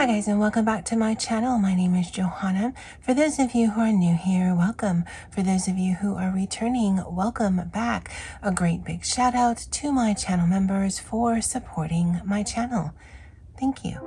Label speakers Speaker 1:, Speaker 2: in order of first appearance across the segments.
Speaker 1: Hi guys, and welcome back to my channel. My name is Johanna. For those of you who are new here, welcome. For those of you who are returning, welcome back. A great big shout out to my channel members for supporting my channel. Thank you.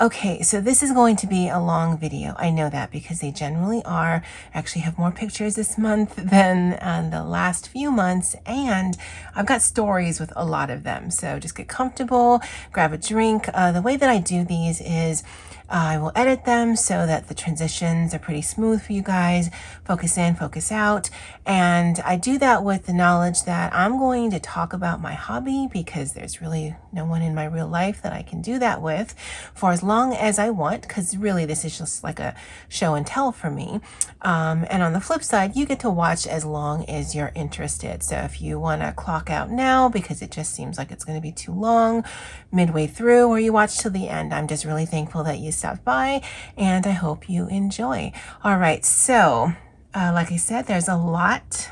Speaker 1: Okay, so this is going to be a long video. I know that because they generally are. I actually have more pictures this month than the last few months, and I've got stories with a lot of them. So just get comfortable, grab a drink. The way that I do these is I will edit them so that the transitions are pretty smooth for you guys. Focus in, focus out. And I do that with the knowledge that I'm going to talk about my hobby because there's really no one in my real life that I can do that with for as long as I want, because really this is just like a show and tell for me. And on the flip side, you get to watch as long as you're interested. So if you want to clock out now because it just seems like it's going to be too long midway through, or you watch till the end, I'm just really thankful that you stopped by, and I hope you enjoy. All right, so like I said, there's a lot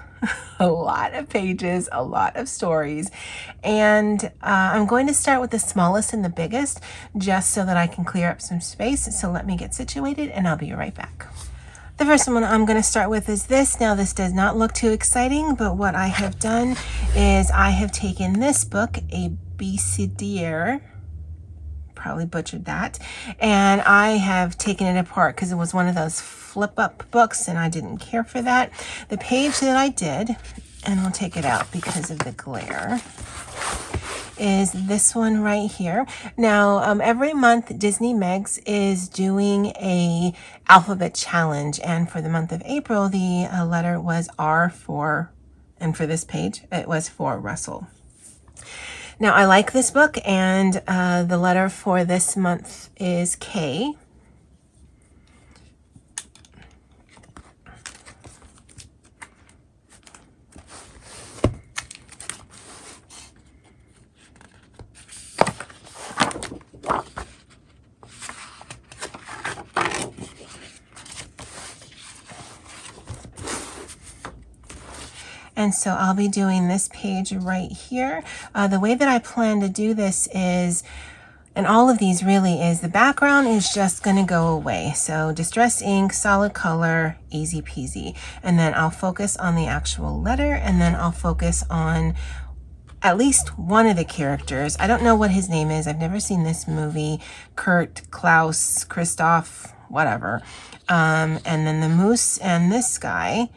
Speaker 1: of pages, a lot of stories, and I'm going to start with the smallest and the biggest just so that I can clear up some space. So let me get situated and I'll be right back. The first one I'm going to start with is this. Now this does not look too exciting, but what I have done is I have taken this book, A Bicidier, probably butchered that, and I have taken it apart because it was one of those flip up books and I didn't care for that. The page that I did, and I'll take it out because of the glare, is this one right here. Now every month Disney Megs is doing a alphabet challenge, and for the month of April the letter was R for, and for this page it was for Russell. Now, I like this book, and the letter for this month is K. And so I'll be doing this page right here. The way that I plan to do this is, and all of these really is, the background is just going to go away. So distress ink, solid color, easy peasy. And then I'll focus on the actual letter, and then I'll focus on at least one of the characters. I don't know what his name is. I've never seen this movie. Kurt, Klaus, Christoph, whatever. And then the moose and this guy.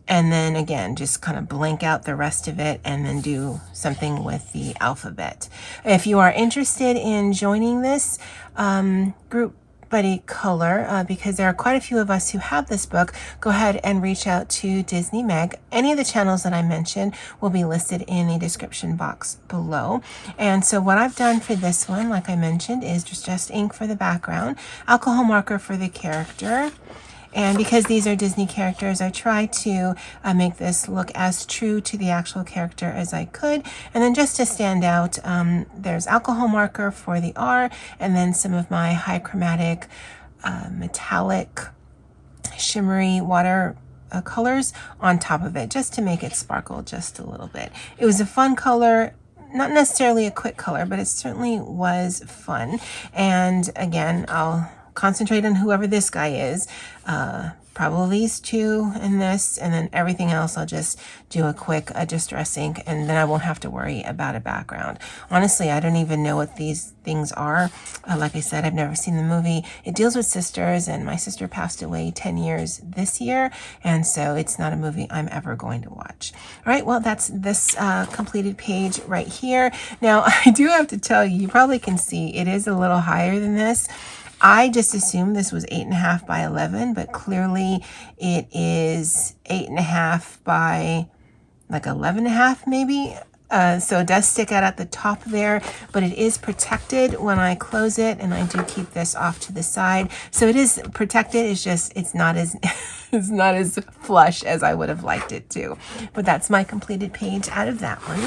Speaker 1: And then again, just kind of blank out the rest of it and then do something with the alphabet. If you are interested in joining this group buddy color, because there are quite a few of us who have this book, go ahead and reach out to Disney Meg. Any of the channels that I mentioned will be listed in the description box below. And so what I've done for this one, like I mentioned, is just ink for the background, alcohol marker for the character. And because these are Disney characters, I try to make this look as true to the actual character as I could. And then just to stand out, there's alcohol marker for the R, and then some of my high chromatic, metallic, shimmery water colors on top of it, just to make it sparkle just a little bit. It was a fun color. Not necessarily a quick color, but it certainly was fun. And again, I'll concentrate on whoever this guy is, probably these two and this, and then everything else I'll just do a quick distress ink, and then I won't have to worry about a background. Honestly, I don't even know what these things are. Like I said, I've never seen the movie. It deals with sisters, and my sister passed away 10 years this year, and so it's not a movie I'm ever going to watch. All right, well, that's this completed page right here. Now, I do have to tell you, you probably can see it is a little higher than this. I just assumed this was 8.5 by 11, but clearly it is 8.5 by like 11.5 maybe. So it does stick out at the top there, but it is protected when I close it, and I do keep this off to the side. So it is protected, it's just, it's not as it's not as flush as I would have liked it to. But that's my completed page out of that one.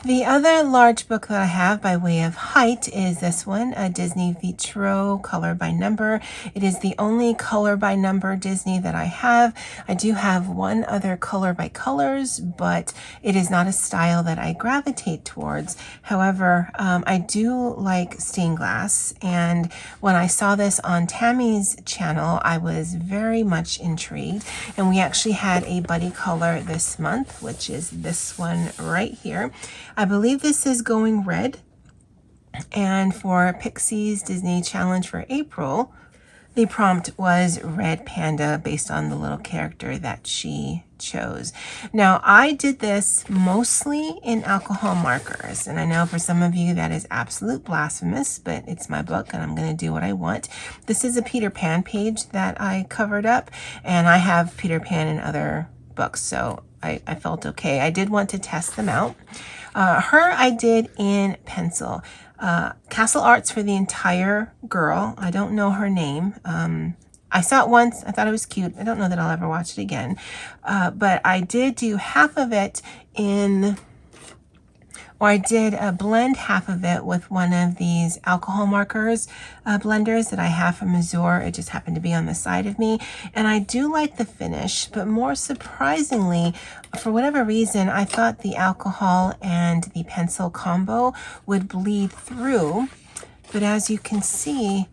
Speaker 1: The other large book that I have by way of height is this one, a Disney Vitro color by number. It is the only color by number Disney that I have. I do have one other color by colors, but it is not a style that I gravitate towards. However, I do like stained glass, and when I saw this on Tammy's channel, I was very much intrigued, and we actually had a buddy color this month, which is this one right here. I believe this is going red, and for Pixie's Disney Challenge for April, the prompt was Red Panda based on the little character that she chose. Now, I did this mostly in alcohol markers, and I know for some of you that is absolute blasphemous, but it's my book and I'm going to do what I want. This is a Peter Pan page that I covered up, and I have Peter Pan in other books, so I felt okay. I did want to test them out. Her I did in pencil. Castle Arts for the entire girl. I don't know her name. I saw it once. I thought it was cute. I don't know that I'll ever watch it again. But I did do half of it in, or I did blend half of it with one of these alcohol markers blenders that I have from Azure. It just happened to be on the side of me. And I do like the finish, but more surprisingly, for whatever reason, I thought the alcohol and the pencil combo would bleed through. But as you can see,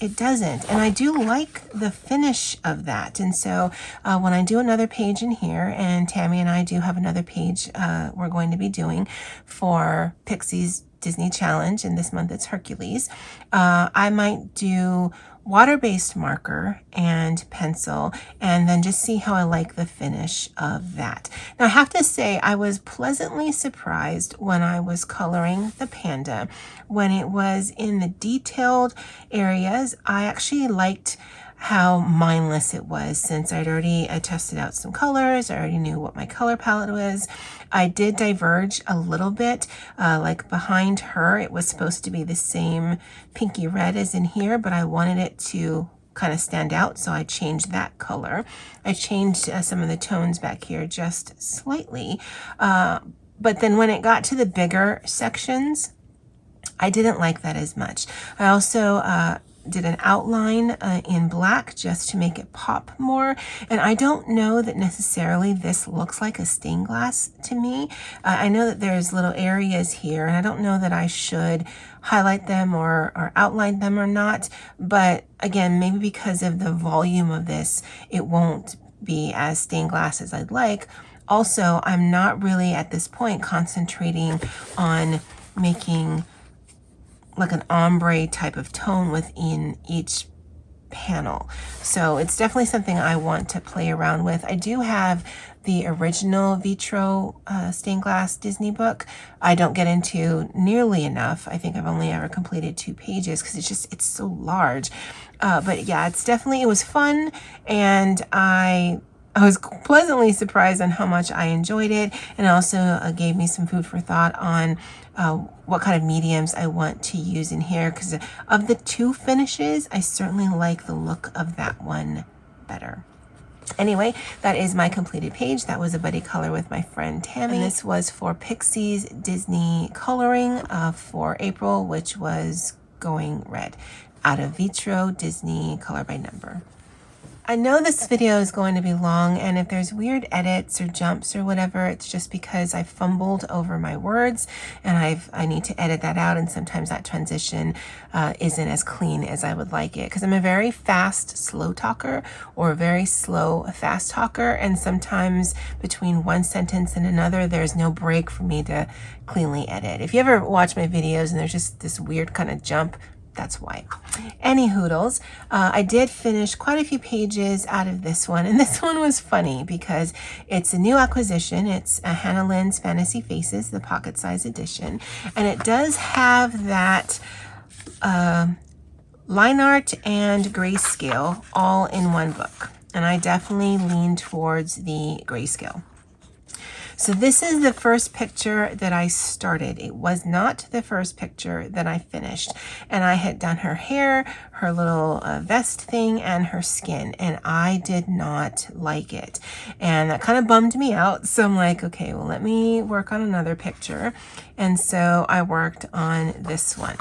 Speaker 1: it doesn't, and I do like the finish of that. And so when I do another page in here, and Tammy and I do have another page we're going to be doing for Pixie's Disney Challenge, and this month it's Hercules, I might do water-based marker and pencil, and then just see how I like the finish of that. Now, I have to say, I was pleasantly surprised when I was coloring the panda. When it was in the detailed areas, I actually liked how mindless it was, since I'd already tested out some colors. I already knew what my color palette was. I did diverge a little bit, like behind her, it was supposed to be the same pinky red as in here, but I wanted it to kind of stand out, so I changed that color. I changed some of the tones back here just slightly, but then when it got to the bigger sections, I didn't like that as much. I also did an outline in black just to make it pop more. And I don't know that necessarily this looks like a stained glass to me. I know that there's little areas here, and I don't know that I should highlight them or outline them or not. But again, maybe because of the volume of this, it won't be as stained glass as I'd like. Also, I'm not really at this point concentrating on making like an ombre type of tone within each panel. So it's definitely something I want to play around with. I do have the original Vitro stained glass Disney book. I don't get into nearly enough. I think I've only ever completed 2 pages because it's so large. But yeah, it was fun, and I was pleasantly surprised on how much I enjoyed it, and also gave me some food for thought on what kind of mediums I want to use in here, because of the 2 finishes, I certainly like the look of that one better. Anyway, that is my completed page. That was a buddy color with my friend Tammy. And this was for Pixie's Disney coloring for April, which was going red, out of Vitro Disney color by number. I know this video is going to be long, and if there's weird edits or jumps or whatever, it's just because I fumbled over my words, and I need to edit that out, and sometimes that transition isn't as clean as I would like it, because I'm a very fast, slow talker, or a very slow, fast talker, and sometimes between one sentence and another, there's no break for me to cleanly edit. If you ever watch my videos and there's just this weird kind of jump, that's why. Any hoodles, I did finish quite a few pages out of this one, and this one was funny because it's a new acquisition. It's Hannah Lynn's Fantasy Faces, the pocket size edition, and it does have that line art and grayscale all in one book, and I definitely lean towards the grayscale. So this is the first picture that I started. It was not the first picture that I finished. And I had done her hair, her little vest thing, and her skin. And I did not like it. And that kind of bummed me out. So I'm like, okay, well, let me work on another picture. And so I worked on this one.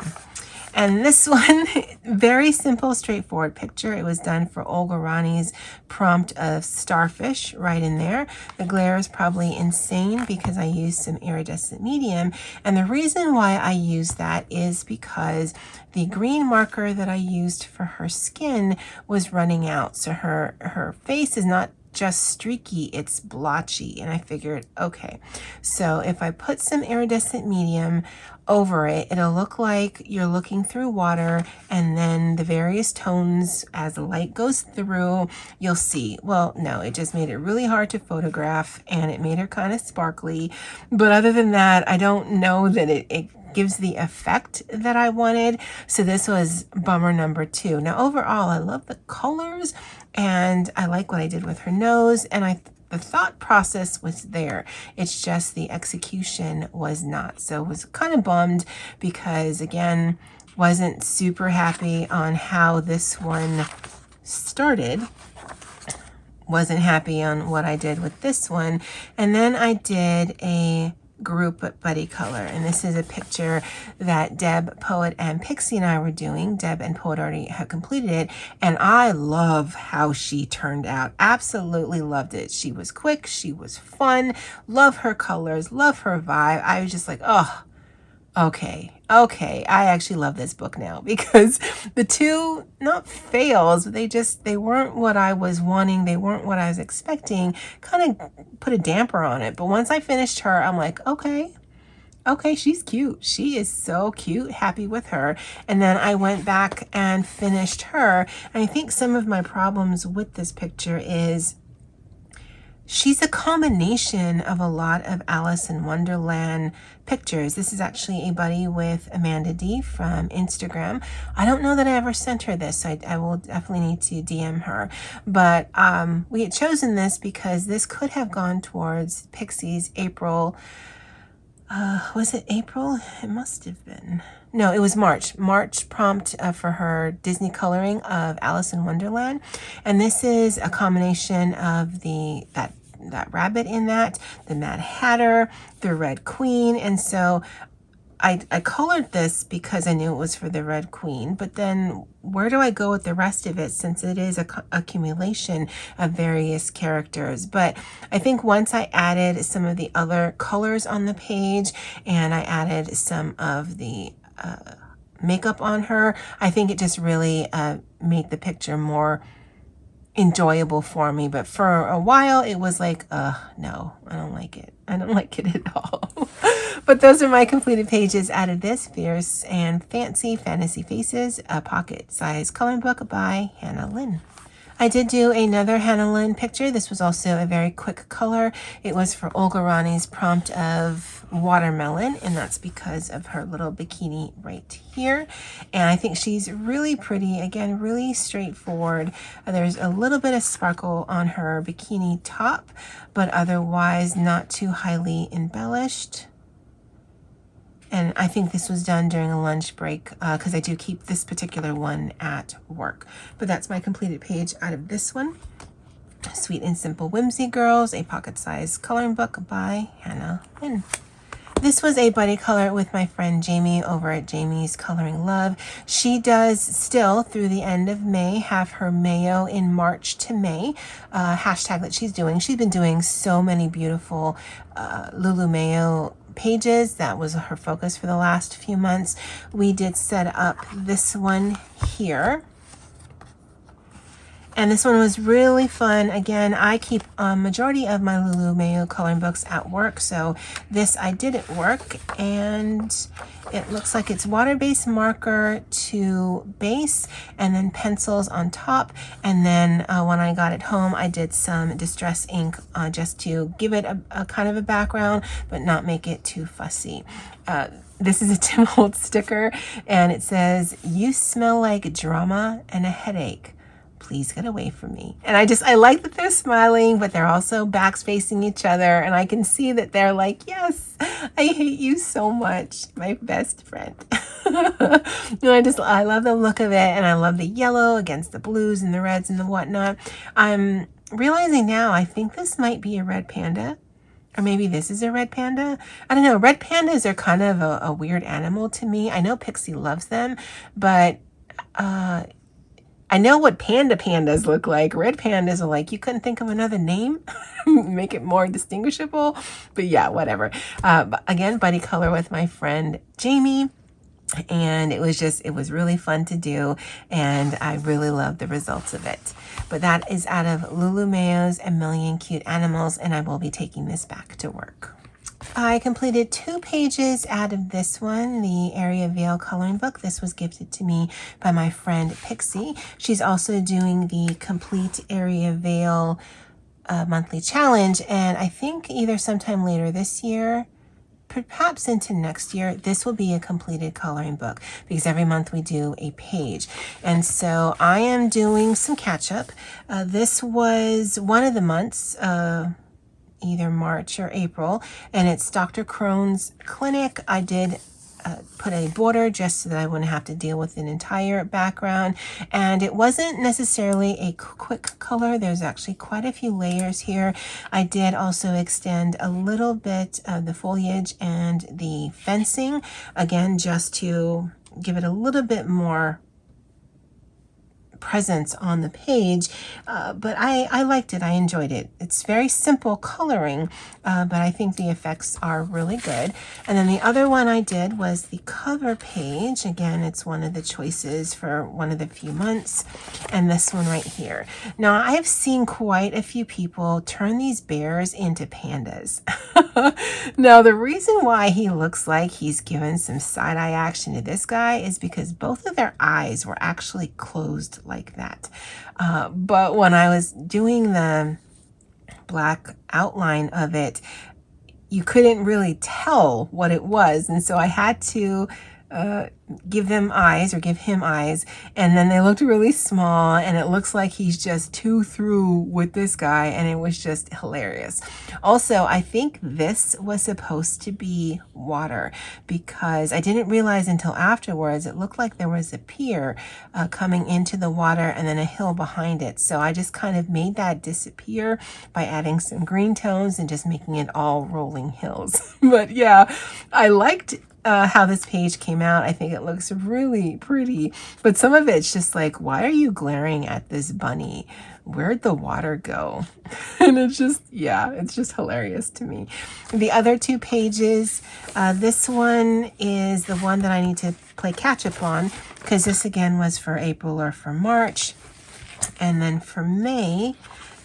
Speaker 1: And this one, very simple, straightforward picture. It was done for Olga Rani's prompt of starfish right in there. The glare is probably insane because I used some iridescent medium. And the reason why I used that is because the green marker that I used for her skin was running out. So her face is not just streaky, it's blotchy. And I figured, okay, so if I put some iridescent medium over it, it'll look like you're looking through water, and then the various tones as the light goes through, you'll see. Well, no, it just made it really hard to photograph, and it made her kind of sparkly. But other than that, I don't know that it gives the effect that I wanted. So this was bummer number 2. Now overall, I love the colors and I like what I did with her nose, and the thought process was there. It's just the execution was not. So I was kind of bummed because, again, wasn't super happy on how this one started. Wasn't happy on what I did with this one. And then I did a group buddy color, and this is a picture that Deb, Poet, and Pixie and I were doing. Deb and Poet already have completed it, and I love how she turned out. Absolutely loved it. She was quick, she was fun, love her colors, love her vibe. I was just like, oh, okay, I actually love this book now, because the two, not fails, but they weren't what I was wanting, they weren't what I was expecting, kind of put a damper on it. But once I finished her, I'm like, okay, she's cute. She is so cute, happy with her. And then I went back and finished her. And I think some of my problems with this picture is she's a combination of a lot of Alice in Wonderland pictures. This is actually a buddy with Amanda D from Instagram. I don't know that I ever sent her this, so I will definitely need to DM her. But we had chosen this because this could have gone towards Pixie's April. Was it April? It must have been. No, it was March. March prompt for her Disney coloring of Alice in Wonderland. And this is a combination of that rabbit in that, the Mad Hatter, the Red Queen. And so I colored this because I knew it was for the Red Queen, but then where do I go with the rest of it, since it is a accumulation of various characters? But I think once I added some of the other colors on the page and I added some of the makeup on her, I think it just really made the picture more enjoyable for me. But for a while it was like, no, I don't like it. I don't like it at all. But those are my completed pages out of this Fierce and Fancy Fantasy Faces, a pocket size coloring book by Hannah Lynn. I did do another Hannah Lynn picture. This was also a very quick color. It was for Olga Rani's prompt of watermelon, and that's because of her little bikini right here. And I think she's really pretty. Again, really straightforward. There's a little bit of sparkle on her bikini top, but otherwise not too highly embellished. And I think this was done during a lunch break because I do keep this particular one at work. But that's my completed page out of this one. Sweet and Simple Whimsy Girls, a pocket-sized coloring book by Hannah Lynn. This was a buddy color with my friend Jamie over at Jamie's Coloring Love. She does still, through the end of May, have her Mayo in March to May hashtag that she's doing. She's been doing so many beautiful Lulu Mayo pages. That was her focus for the last few months. We did set up this one here. And this one was really fun. Again, I keep a majority of my Lulu Mayo coloring books at work, so this I did at work, and it looks like it's water-based marker to base and then pencils on top. And then when I got it home, I did some distress ink just to give it a kind of a background, but not make it too fussy. This is a Tim Holtz sticker, and it says, "You smell like drama and a headache, please get away from me. And I like that they're smiling, but they're also backs facing each other. And I can see that they're like, yes, I hate you so much, my best friend. I love the look of it. And I love the yellow against the blues and the reds and the whatnot. I'm realizing now, I think this might be a red panda. Or maybe this is a red panda. I don't know. Red pandas are kind of a weird animal to me. I know Pixie loves them, but I know what pandas look like. Red pandas are like, you couldn't think of another name? Make it more distinguishable. But yeah, whatever. But again, buddy color with my friend Jamie. And it was really fun to do. And I really loved the results of it. But that is out of Lulu Mayo's A Million Cute Animals. And I will be taking this back to work. I completed 2 pages out of this one, the Area Veil coloring book. This was gifted to me by my friend Pixie. She's also doing the Complete Area Veil monthly challenge. And I think either sometime later this year, perhaps into next year, this will be a completed coloring book because every month we do a page. And so I am doing some catch up. This was one of the months, either March or April, and it's Dr. Crohn's clinic. I did put a border just so that I wouldn't have to deal with an entire background, and it wasn't necessarily a quick color. There's actually quite a few layers here. I did also extend a little bit of the foliage and the fencing, again just to give it a little bit more presence on the page, but I liked it. I enjoyed it. It's very simple coloring, but I think the effects are really good. And then the other one I did was the cover page. Again, it's one of the choices for one of the few months, and this one right here. Now, I have seen quite a few people turn these bears into pandas. Now, the reason why he looks like he's given some side-eye action to this guy is because both of their eyes were actually closed like that. But when I was doing the black outline of it, you couldn't really tell what it was. And so I had to give them eyes, or give him eyes, and then they looked really small, and it looks like he's just too through with this guy, and it was just hilarious. Also, I think this was supposed to be water, because I didn't realize until afterwards it looked like there was a pier coming into the water and then a hill behind it. So I just kind of made that disappear by adding some green tones and just making it all rolling hills. But yeah, I liked how this page came out. I think it looks really pretty, but some of it's just like, why are you glaring at this bunny? Where'd the water go? And it's just, yeah, it's just hilarious to me. The other 2 pages, this one is the one that I need to play catch up on, because this again was for April or for March. And then for May,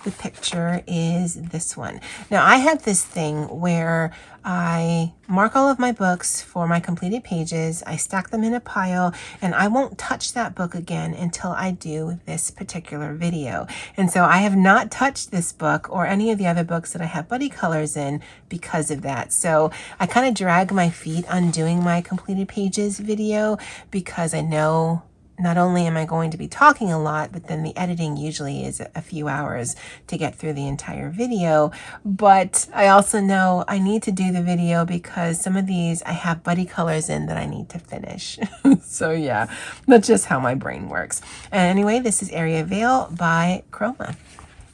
Speaker 1: the picture is this one. Now, I have this thing where I mark all of my books for my completed pages. I stack them in a pile, and I won't touch that book again until I do this particular video. And so I have not touched this book or any of the other books that I have buddy colors in because of that. So I kind of drag my feet on doing my completed pages video, because I know not only am I going to be talking a lot, but then the editing usually is a few hours to get through the entire video. But I also know I need to do the video because some of these I have buddy colors in that I need to finish. So yeah, that's just how my brain works. And anyway, this is Area Veil by Chroma.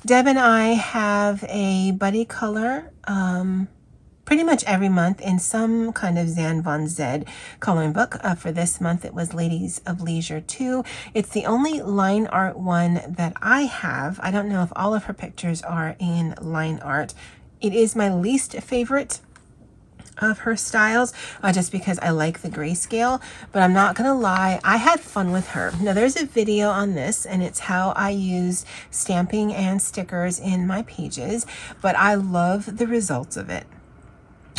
Speaker 1: Deb and I have a buddy color pretty much every month in some kind of Zan Von Zed coloring book. For this month, it was Ladies of Leisure 2. It's the only line art one that I have. I don't know if all of her pictures are in line art. It is my least favorite of her styles, just because I like the grayscale, but I'm not gonna lie, I had fun with her. Now, there's a video on this, and it's how I use stamping and stickers in my pages, but I love the results of it.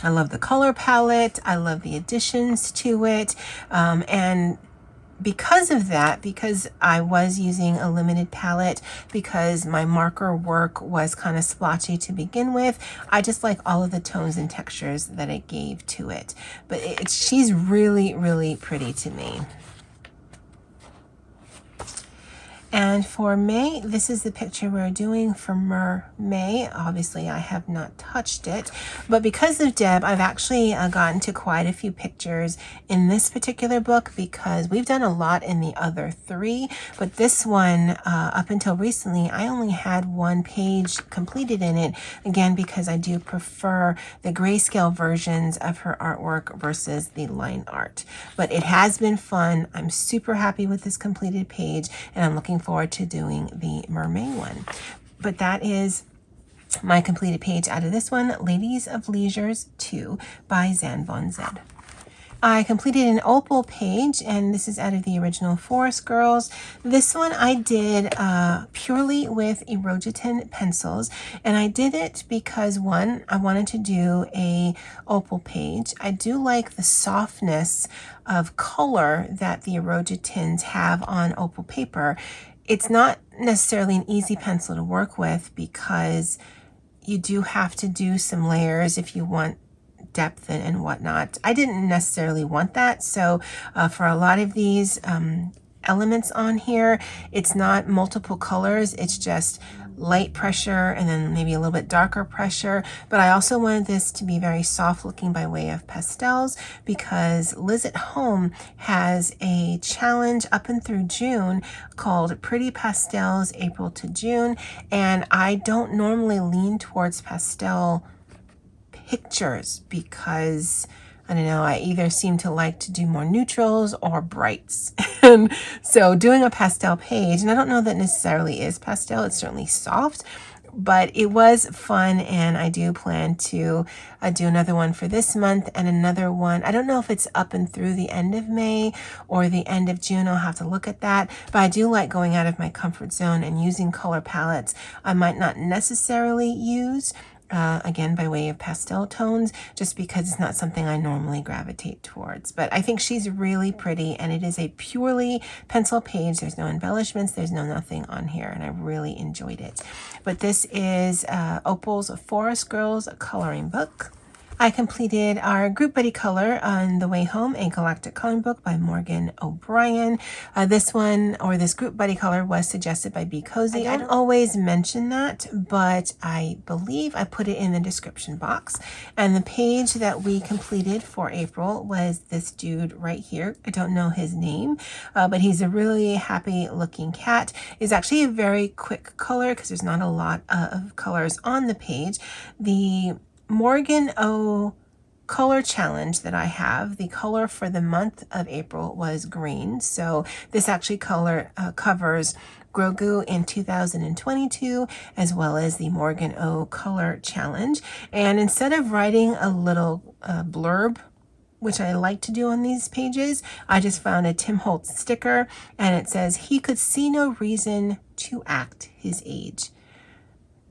Speaker 1: I love the color palette. I love the additions to it. And because of that, because I was using a limited palette, because my marker work was kind of splotchy to begin with, I just like all of the tones and textures that it gave to it. But she's really, really pretty to me. And for May, this is the picture we're doing for May. Obviously, I have not touched it, but because of Deb, I've actually gotten to quite a few pictures in this particular book because we've done a lot in the other 3, but this one, up until recently, I only had 1 page completed in it, again, because I do prefer the grayscale versions of her artwork versus the line art. But it has been fun. I'm super happy with this completed page, and I'm looking forward to doing the mermaid one. But that is my completed page out of this one, Ladies of Leisures 2 by Zan Von Zed. I completed an opal page, and this is out of the original Forest Girls. This one I did purely with Erogetin pencils, and I did it because, one, I wanted to do a opal page. I do like the softness of color that the Erogetins have on opal paper. It's not necessarily an easy pencil to work with because you do have to do some layers if you want depth and whatnot. I didn't necessarily want that, so for a lot of these elements on here, it's not multiple colors, it's just light pressure and then maybe a little bit darker pressure. But I also wanted this to be very soft looking by way of pastels because Liz at Home has a challenge up and through June called Pretty Pastels April to June, and I don't normally lean towards pastel pictures because I don't know, I either seem to like to do more neutrals or brights. And so doing a pastel page, and I don't know that necessarily is pastel, it's certainly soft, but it was fun, and I do plan to do another one for this month and another one. I don't know if it's up and through the end of May or the end of June. I'll have to look at that, but I do like going out of my comfort zone and using color palettes I might not necessarily use. Again, by way of pastel tones, just because it's not something I normally gravitate towards. But I think she's really pretty, and it is a purely pencil page. There's no embellishments, there's no nothing on here, and I really enjoyed it. But this is Opal's Forest Girls coloring book. I completed our group buddy color on the way home, a galactic coloring book by Morgan O'Brien. This one, or this group buddy color, was suggested by B. Cozy. I don't always mention that, but I believe I put it in the description box. And the page that we completed for April was this dude right here. I don't know his name, but he's a really happy looking cat. It's actually a very quick color because there's not a lot of colors on the page. The Morgan O color challenge that I have, the color for the month of April was green. So this actually covers Grogu in 2022, as well as the Morgan O color challenge. And instead of writing a little blurb, which I like to do on these pages, I just found a Tim Holtz sticker, and it says, "He could see no reason to act his age.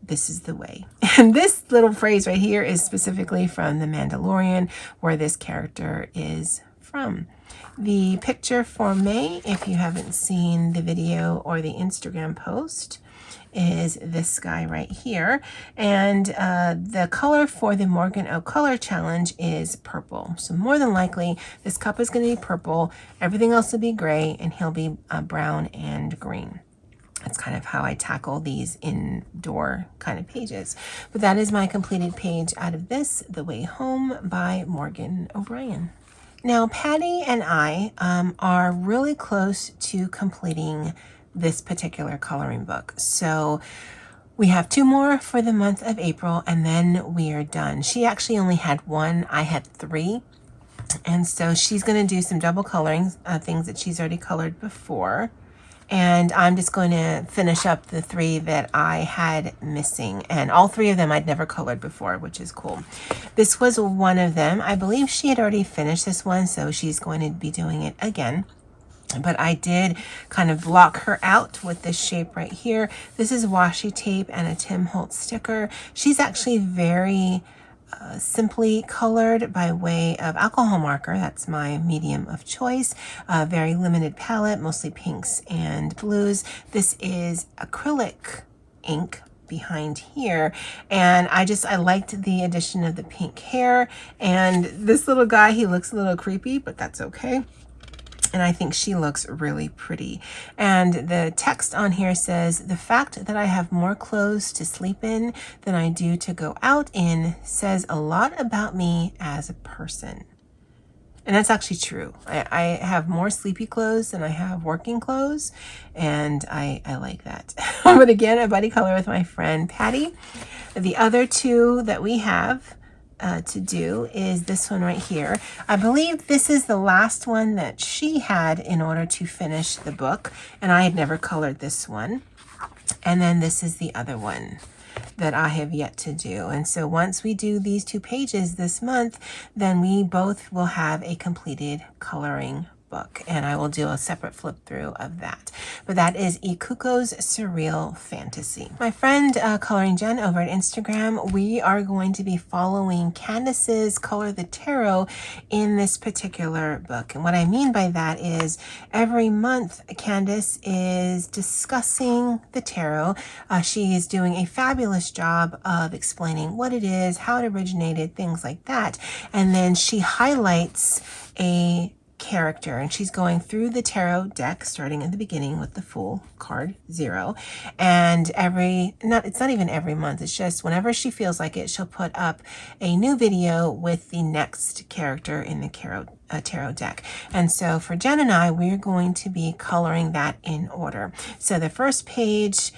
Speaker 1: This is the way." And this little phrase right here is specifically from The Mandalorian, where this character is from. The picture for May, if you haven't seen the video or the Instagram post, is this guy right here. And the color for the Morgan O color challenge is purple. So more than likely, this cup is going to be purple. Everything else will be gray, and he'll be brown and green. That's kind of how I tackle these indoor kind of pages. But that is my completed page out of this, The Way Home by Morgan O'Brien. Now, Patty and I are really close to completing this particular coloring book. So we have 2 more for the month of April, and then we are done. She actually only had 1. I had 3. And so she's going to do some double coloring, things that she's already colored before. And I'm just going to finish up the 3 that I had missing. And all 3 of them I'd never colored before, which is cool. This was one of them. I believe she had already finished this one, so she's going to be doing it again. But I did kind of block her out with this shape right here. This is washi tape and a Tim Holtz sticker. She's actually very simply colored by way of alcohol marker. That's my medium of choice. Very limited palette, mostly pinks and blues. This is acrylic ink behind here, and I liked the addition of the pink hair. And this little guy, he looks a little creepy, but that's okay. And I think she looks really pretty. And the text on here says, the fact that I have more clothes to sleep in than I do to go out in says a lot about me as a person. And that's actually true. I have more sleepy clothes than I have working clothes. And I like that. But again, a buddy color with my friend Patty. The other two that we have to do is this one right here. I believe this is the last one that she had in order to finish the book, and I had never colored this one. And then this is the other one that I have yet to do. And so once we do these 2 pages this month, then we both will have a completed coloring book, and I will do a separate flip through of that. But that is Ikuko's Surreal Fantasy. My friend Coloring Jen over at Instagram, we are going to be following Candace's Color the Tarot in this particular book. And what I mean by that is every month Candace is discussing the tarot. She is doing a fabulous job of explaining what it is, how it originated, things like that. And then she highlights a character, and she's going through the tarot deck starting at the beginning with the Fool card 0, and it's not even every month, it's just whenever she feels like it, she'll put up a new video with the next character in the tarot deck. And so for Jen and I, we're going to be coloring that in order. So the first page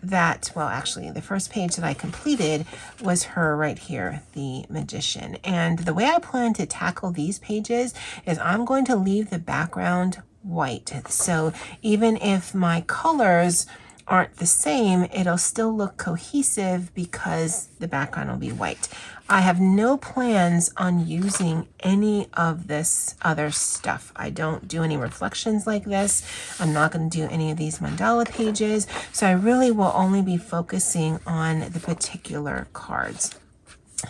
Speaker 1: the first page that I completed was her right here, the Magician. And the way I plan to tackle these pages is I'm going to leave the background white. So even if my colors aren't the same, it'll still look cohesive because the background will be white. I have no plans on using any of this other stuff. I don't do any reflections like this. I'm not going to do any of these mandala pages. So I really will only be focusing on the particular cards.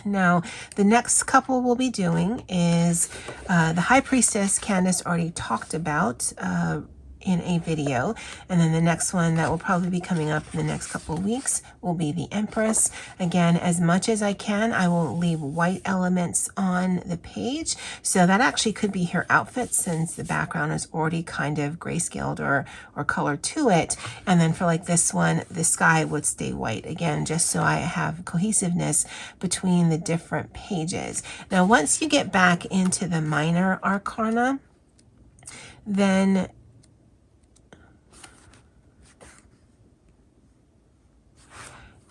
Speaker 1: Now, the next couple we'll be doing is the High Priestess. Candace already talked about in a video, and then the next one that will probably be coming up in the next couple of weeks will be the Empress. Again, as much as I can, I will leave white elements on the page, so that actually could be her outfit since the background is already kind of grayscaled or colored to it. And then for like this one, the sky would stay white, again, just so I have cohesiveness between the different pages. Now, once you get back into the minor arcana, then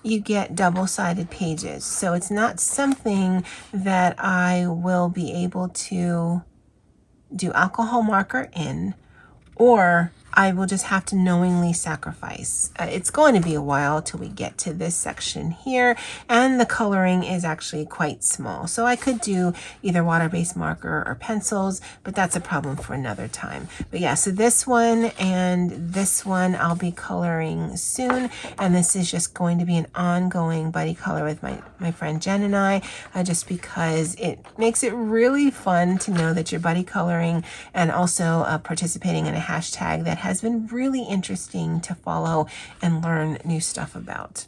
Speaker 1: you get double-sided pages. So it's not something that I will be able to do alcohol marker in, or I will just have to knowingly sacrifice. It's going to be a while till we get to this section here, and the coloring is actually quite small. So I could do either water-based marker or pencils, but that's a problem for another time. But yeah, so this one and this one I'll be coloring soon, and this is just going to be an ongoing buddy color with my friend Jen and I, just because it makes it really fun to know that you're buddy coloring and also participating in a hashtag that has been really interesting to follow and learn new stuff about.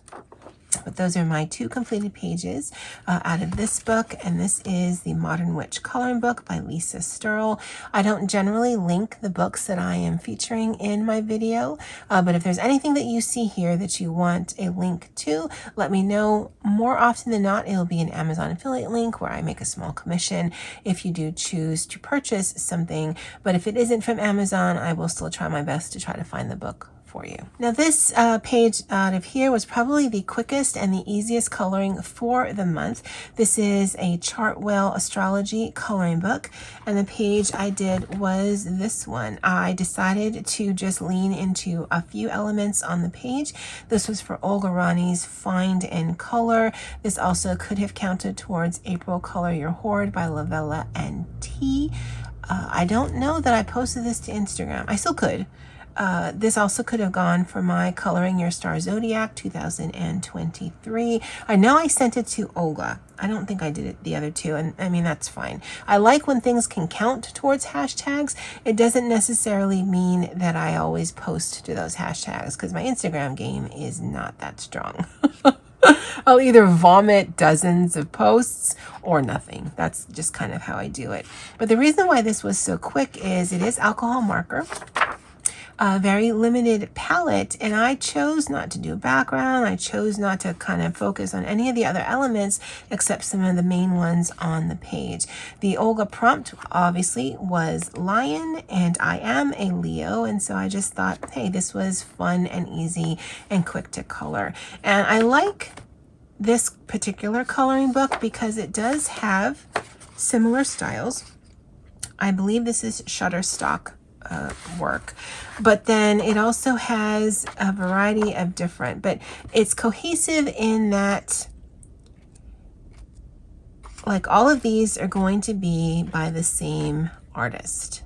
Speaker 1: But those are my 2 completed pages out of this book, and this is the Modern Witch Coloring Book by Lisa Sturl. I don't generally link the books that I am featuring in my video, but if there's anything that you see here that you want a link to, let me know. More often than not, it'll be an Amazon affiliate link where I make a small commission if you do choose to purchase something. But if it isn't from Amazon, I will still try my best to try to find the book for you. Now this page out of here was probably the quickest and the easiest coloring for the month. This is a Chartwell astrology coloring book, and the page I did was this one. I decided to just lean into a few elements on the page. This was for Olga Rani's Find and Color. This also could have counted towards April Color Your Hoard by Lavella and T. I don't know that I posted this to Instagram. I still could. This also could have gone for my Coloring Your Star Zodiac 2023. I know I sent it to Olga. I don't think I did it the other two, and I mean, that's fine. I like when things can count towards hashtags. It doesn't necessarily mean that I always post to those hashtags because my Instagram game is not that strong. I'll either vomit dozens of posts or nothing. That's just kind of how I do it. But the reason why this was so quick is it is alcohol marker. A very limited palette, and I chose not to do a background. I chose not to kind of focus on any of the other elements except some of the main ones on the page. The Olga prompt obviously was lion, and I am a Leo, and so I just thought, hey, this was fun and easy and quick to color. And I like this particular coloring book because it does have similar styles. I believe this is Shutterstock work, but then it also has a variety of different, but it's cohesive in that like all of these are going to be by the same artist.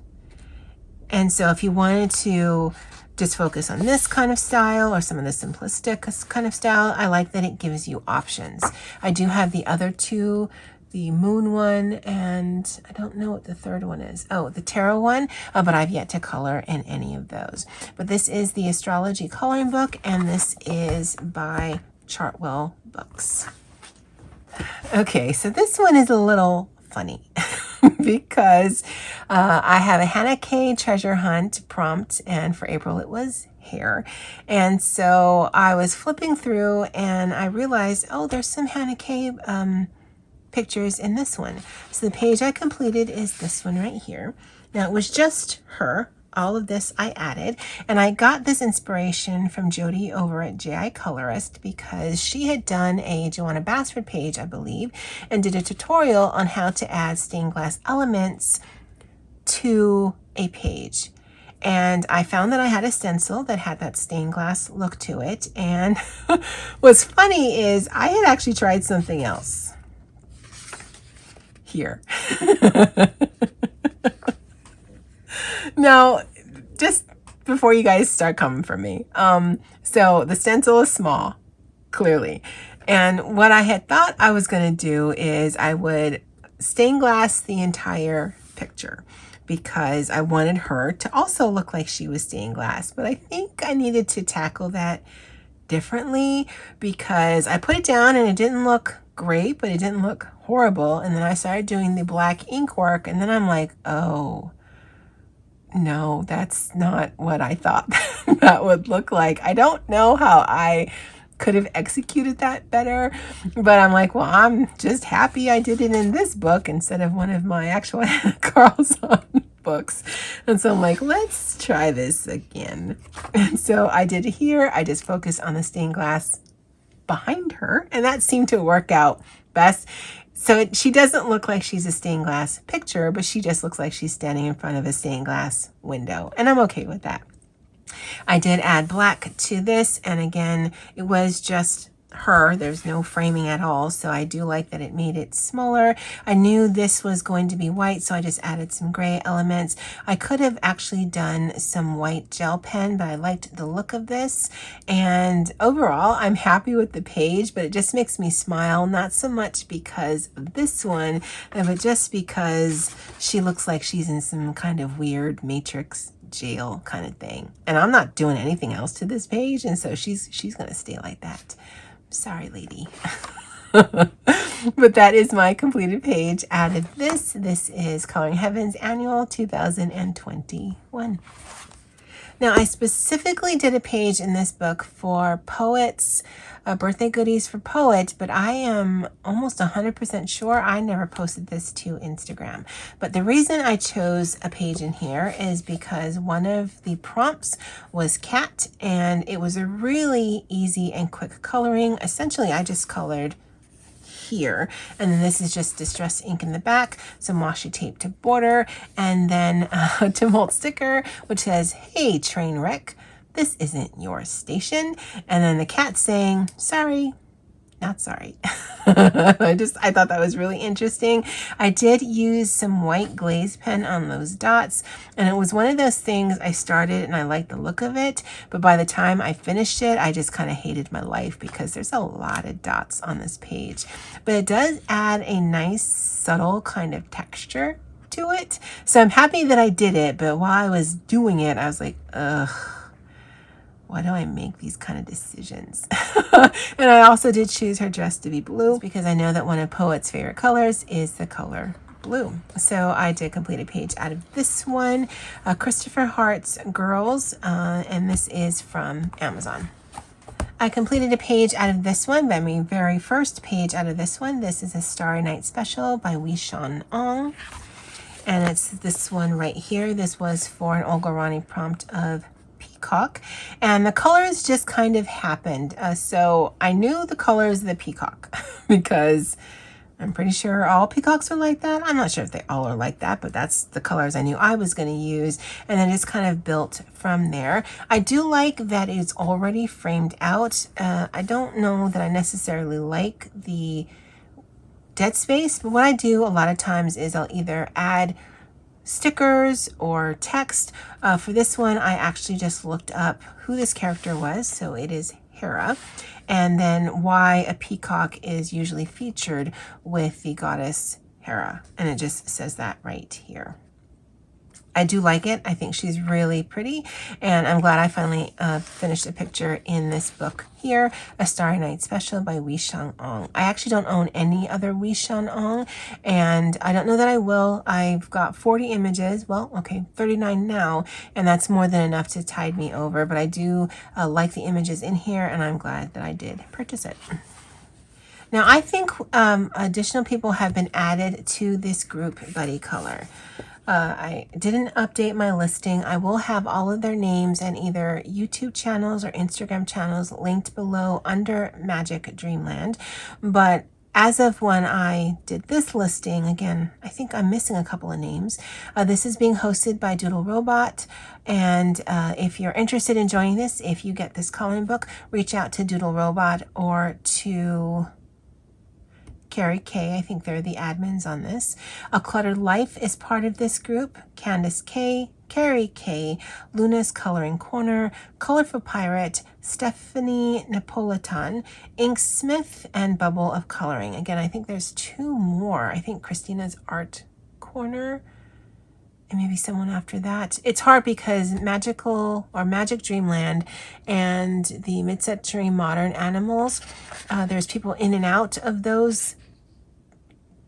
Speaker 1: And so if you wanted to just focus on this kind of style or some of the simplistic kind of style, I like that it gives you options. I do have the other two, the moon one, and I don't know what the third one is. Oh, the tarot one, but I've yet to color in any of those. But this is the astrology coloring book, and this is by Chartwell books. Okay, so this one is a little funny because I have a Hannah Kae treasure hunt prompt, and for April it was hair. And so I was flipping through and I realized, oh, there's some Hannah Kae pictures in this one. So the page I completed is this one right here. Now it was just her. All of this I added, and I got this inspiration from Jody over at JI Colorist because she had done a Joanna Basford page, I believe, and did a tutorial on how to add stained glass elements to a page. And I found that I had a stencil that had that stained glass look to it. And what's funny is I had actually tried something else here. Now, just before you guys start coming for me, so the stencil is small, clearly. And what I had thought I was going to do is I would stain glass the entire picture because I wanted her to also look like she was stained glass. But I think I needed to tackle that differently because I put it down and it didn't look great, but it didn't look horrible. And then I started doing the black ink work, and then I'm like, oh, no, that's not what I thought that would look like. I don't know how I could have executed that better, but I'm like, well, I'm just happy I did it in this book instead of one of my actual Carlson books. And so I'm like, let's try this again. And so I did it here. I just focused on the stained glass behind her, and that seemed to work out best. So she doesn't look like she's a stained glass picture, but she just looks like she's standing in front of a stained glass window. And I'm okay with that. I did add black to this. And again, it was just her. There's no framing at all. So I do like that it made it smaller. I knew this was going to be white, so I just added some gray elements. I could have actually done some white gel pen, but I liked the look of this. And overall, I'm happy with the page, but it just makes me smile, not so much because of this one, but just because she looks like she's in some kind of weird Matrix jail kind of thing. And I'm not doing anything else to this page, and so she's going to stay like that. Sorry, lady. But that is my completed page. Added this. This is Coloring Heaven's Annual 2021. Now, I specifically did a page in this book for poets, birthday goodies for poets, but I am almost 100% sure I never posted this to Instagram. But the reason I chose a page in here is because one of the prompts was cat, and it was a really easy and quick coloring. Essentially, I just colored here, and then this is just distress ink in the back, some washi tape to border, and then a Tumult sticker which says, "Hey train wreck, this isn't your station," and then the cat saying, "Sorry, not sorry." I thought that was really interesting. I did use some white glaze pen on those dots, and it was one of those things I started and I liked the look of it, but by the time I finished it, I just kind of hated my life because there's a lot of dots on this page. But it does add a nice subtle kind of texture to it. So I'm happy that I did it, but while I was doing it, I was like, ugh, why do I make these kind of decisions? And I also did choose her dress to be blue because I know that one of Poet's favorite colors is the color blue. So I did complete a page out of this one, Christopher Hart's Girls, and this is from Amazon. I completed a page out of this one, my very first page out of this one. This is a Starry Night special by Wee Shan Ong. And it's this one right here. This was for an Olga Rani prompt of peacock. And the colors just kind of happened. So I knew the colors of the peacock because I'm pretty sure all peacocks are like that. I'm not sure if they all are like that, but that's the colors I knew I was going to use. And then just kind of built from there. I do like that it's already framed out. I don't know that I necessarily like the dead space, but what I do a lot of times is I'll either add stickers or text. For this one, I actually just looked up who this character was. So it is Hera, and then why a peacock is usually featured with the goddess Hera. And it just says that right here. I do like it. I think she's really pretty, and I'm glad I finally finished a picture in this book here, A Starry Night Special by Wee Shan Ong. I actually don't own any other Wee Shan Ong, and I don't know that I will. I've got 40 images, well, okay, 39 now, and that's more than enough to tide me over, but I do like the images in here, and I'm glad that I did purchase it. Now, I think additional people have been added to this group Buddy Color. I didn't update my listing. I will have all of their names and either YouTube channels or Instagram channels linked below under Magic Dreamland. But as of when I did this listing, again, I think I'm missing a couple of names. This is being hosted by Doodle Robot. And if you're interested in joining this, if you get this coloring book, reach out to Doodle Robot or to Karry Kae. I think they're the admins on this. A Cluttered Life is part of this group. Candace K, Karry Kae, Luna's Coloring Corner, Colorful Pirate, Stephanie Napolitan, Ink Smith, and Bubble of Coloring. Again, I think there's two more. I think Christina's Art Corner, and maybe someone after that. It's hard because Magical or Magic Dreamland and the Mid-Century Modern Animals, there's people in and out of those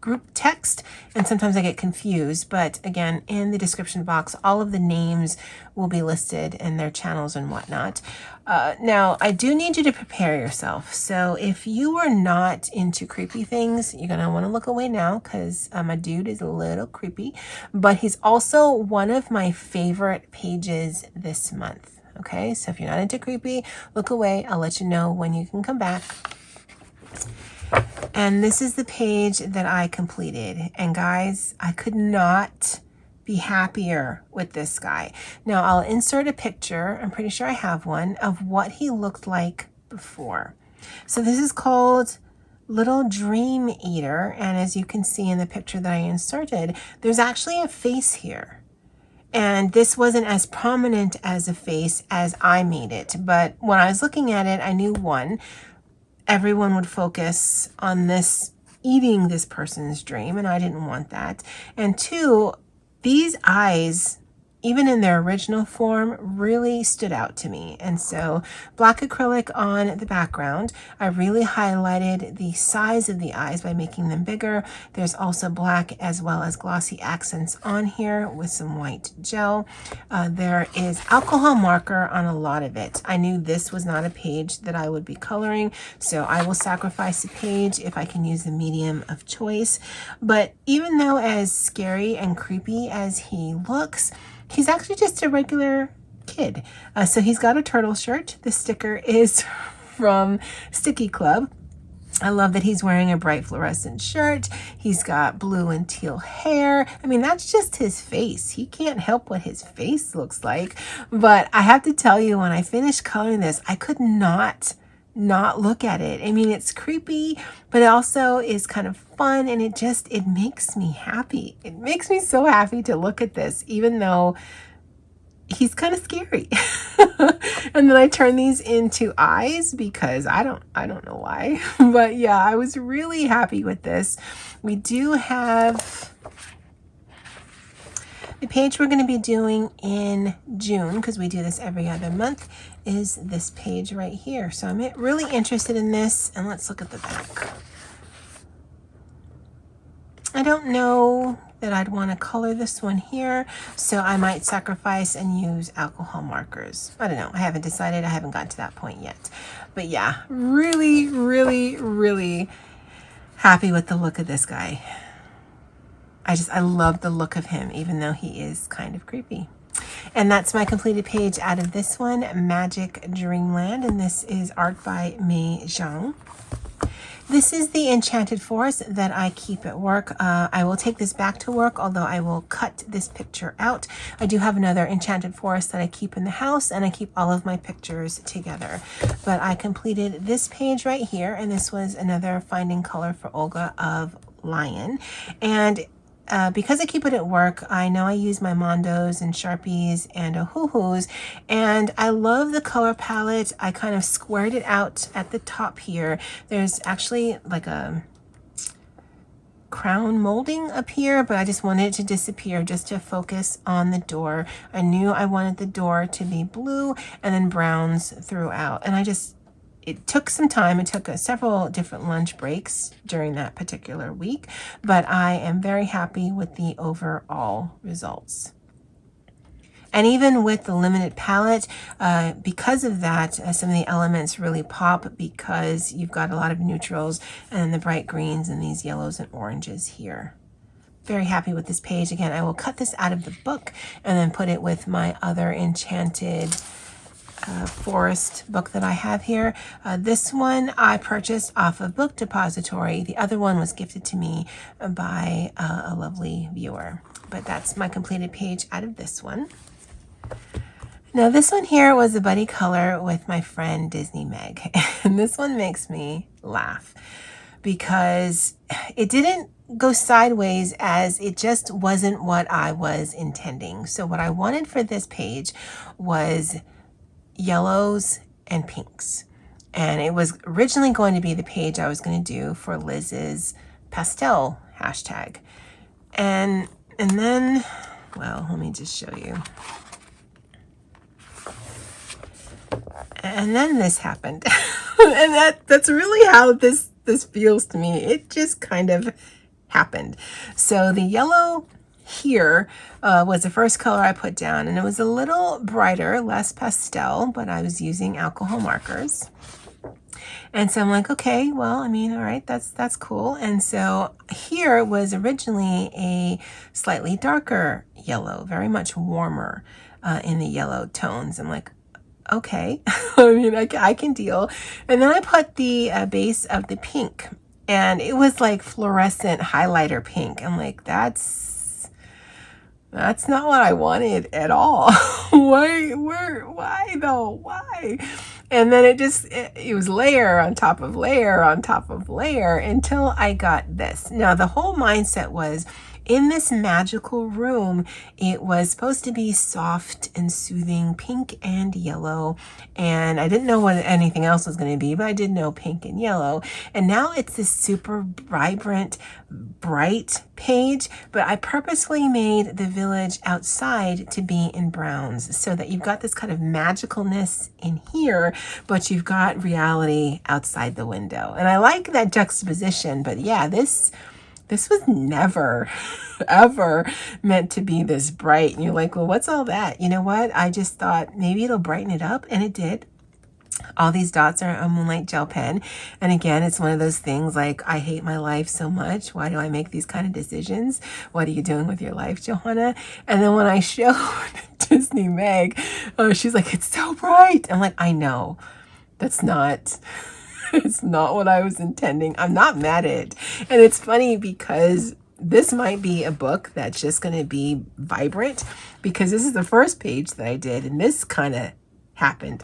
Speaker 1: group text, and sometimes I get confused, but again, in the description box, all of the names will be listed and their channels and whatnot. Now, I do need you to prepare yourself. So if you are not into creepy things, you're gonna want to look away now because my dude is a little creepy, but he's also one of my favorite pages this month. Okay, so if you're not into creepy, look away. I'll let you know when you can come back. And this is the page that I completed. And guys, I could not be happier with this guy. Now I'll insert a picture, I'm pretty sure I have one, of what he looked like before. So this is called Little Dream Eater. And as you can see in the picture that I inserted, there's actually a face here. And this wasn't as prominent as a face as I made it. But when I was looking at it, I knew one, everyone would focus on this eating this person's dream, and I didn't want that. And two, these eyes, even in their original form, really stood out to me. And so black acrylic on the background, I really highlighted the size of the eyes by making them bigger. There's also black as well as glossy accents on here with some white gel. There is alcohol marker on a lot of it. I knew this was not a page that I would be coloring, so I will sacrifice a page if I can use the medium of choice. But even though as scary and creepy as he looks, he's actually just a regular kid. So he's got a turtle shirt. The sticker is from Sticky Club. I love that he's wearing a bright fluorescent shirt. He's got blue and teal hair. I mean, that's just his face. He can't help what his face looks like. But I have to tell you, when I finished coloring this, I could not look at it. I mean, it's creepy, but it also is kind of fun, and it makes me happy. It makes me so happy to look at this, even though he's kind of scary. And then I turn these into eyes because I don't know why. But yeah, I was really happy with this. We do have the page we're going to be doing in June, because we do this every other month, is this page right here. So I'm really interested in this, and let's look at the back. I don't know that I'd want to color this one here, so I might sacrifice and use alcohol markers. I don't know. I haven't decided. I haven't gotten to that point yet. But yeah, really, really, really happy with the look of this guy. I love the look of him, even though he is kind of creepy. And that's my completed page out of this one, Magic Dreamland, and this is art by Mei Zhang. This is the Enchanted Forest that I keep at work. I will take this back to work, although I will cut this picture out. I do have another Enchanted Forest that I keep in the house, and I keep all of my pictures together. But I completed this page right here, and this was another Finding Color for Olga of Lion. And because I keep it at work, I know I use my Mondos and Sharpies and Ohuhus, and I love the color palette. I kind of squared it out at the top here. There's actually like a crown molding up here, but I just wanted it to disappear just to focus on the door. I knew I wanted the door to be blue and then browns throughout, and it took some time. It took several different lunch breaks during that particular week, but I am very happy with the overall results. And even with the limited palette, because of that, some of the elements really pop because you've got a lot of neutrals and the bright greens and these yellows and oranges here. Very happy with this page. Again, I will cut this out of the book and then put it with my other Enchanted Forest book that I have here. This one I purchased off of Book Depository. The other one was gifted to me by a lovely viewer. But that's my completed page out of this one. Now this one here was a buddy color with my friend Disney Meg. And this one makes me laugh because it didn't go sideways, as it just wasn't what I was intending. So what I wanted for this page was yellows and pinks, and it was originally going to be the page I was going to do for Liz's pastel hashtag, and then, well, let me just show you. And then this happened. And that's really how this feels to me. It just kind of happened. So the yellow here was the first color I put down, and it was a little brighter, less pastel, but I was using alcohol markers. And so I'm like, okay, well, I mean, all right, that's cool. And so here was originally a slightly darker yellow, very much warmer in the yellow tones. I'm like, okay, I mean, I can deal. And then I put the base of the pink, and it was like fluorescent highlighter pink. I'm like, that's not what I wanted at all. Why though? Why? And then it was layer on top of layer on top of layer until I got this. Now the whole mindset was, in this magical room, it was supposed to be soft and soothing, pink and yellow. And I didn't know what anything else was going to be, but I did know pink and yellow. And now it's this super vibrant, bright page, but I purposely made the village outside to be in browns so that you've got this kind of magicalness in here, but you've got reality outside the window. And I like that juxtaposition, but yeah, this was never, ever meant to be this bright. And you're like, well, what's all that? You know what? I just thought maybe it'll brighten it up, and it did. All these dots are a Moonlight gel pen. And again, it's one of those things like, I hate my life so much. Why do I make these kind of decisions? What are you doing with your life, Johanna? And then when I showed Disney Meg, she's like, it's so bright. I'm like, I know. That's not... It's not what I was intending. I'm not mad at it. And it's funny because this might be a book that's just going to be vibrant, because this is the first page that I did, and this kind of happened.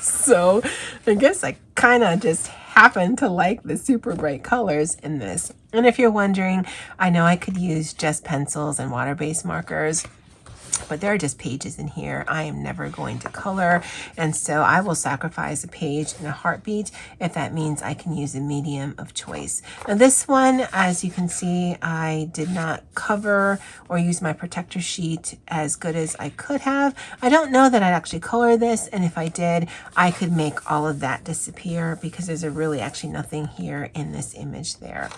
Speaker 1: So I guess I kind of just happened to like the super bright colors in this. And if you're wondering, I know I could use just pencils and water-based markers. But there are just pages in here I am never going to color, and so I will sacrifice a page in a heartbeat if that means I can use a medium of choice. Now this one, as you can see, I did not cover or use my protector sheet as good as I could have. I don't know that I'd actually color this, and if I did, I could make all of that disappear because there's really actually nothing here in this image there.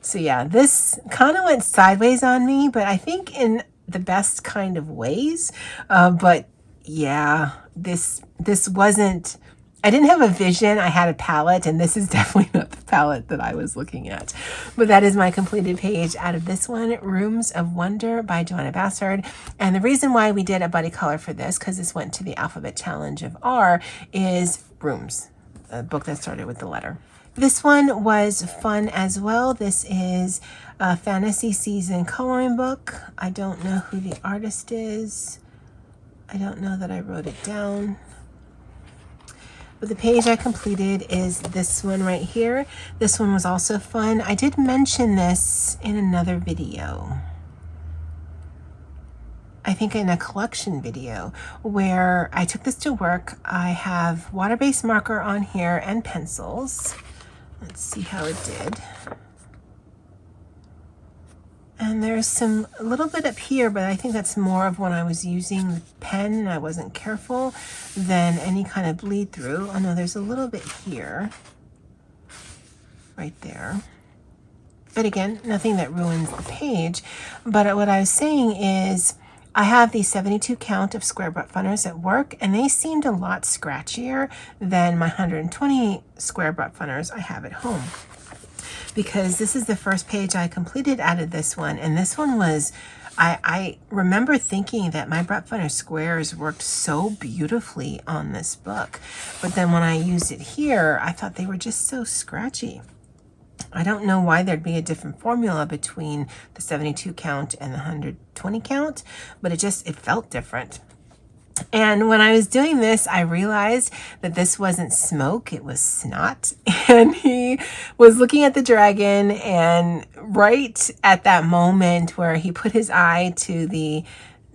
Speaker 1: So yeah, this kind of went sideways on me, but I think in the best kind of ways. But yeah, this wasn't, I didn't have a vision, I had a palette, and this is definitely not the palette that I was looking at. But that is my completed page out of this one, Rooms of Wonder by Joanna Bassard. And the reason why we did a buddy color for this, because this went to the alphabet challenge of R, is Rooms, a book that started with the letter. This one was fun as well. This is a fantasy season coloring book. I don't know who the artist is. I don't know that I wrote it down. But the page I completed is this one right here. This one was also fun. I did mention this in another video. I think in a collection video where I took this to work. I have water-based marker on here and pencils. Let's see how it did. And there's some, a little bit up here, but I think that's more of when I was using the pen and I wasn't careful than any kind of bleed through. Oh no, there's a little bit here, right there. But again, nothing that ruins the page. But what I was saying is, I have the 72 count of square butt funners at work, and they seemed a lot scratchier than my 120 square butt funners I have at home. Because this is the first page I completed out of this one, and this one was, I remember thinking that my butt funner squares worked so beautifully on this book, but then when I used it here, I thought they were just so scratchy. I don't know why there'd be a different formula between the 72 count and the 120 count, but it felt different. And when I was doing this, I realized that this wasn't smoke, it was snot. And he was looking at the dragon, and right at that moment where he put his eye to the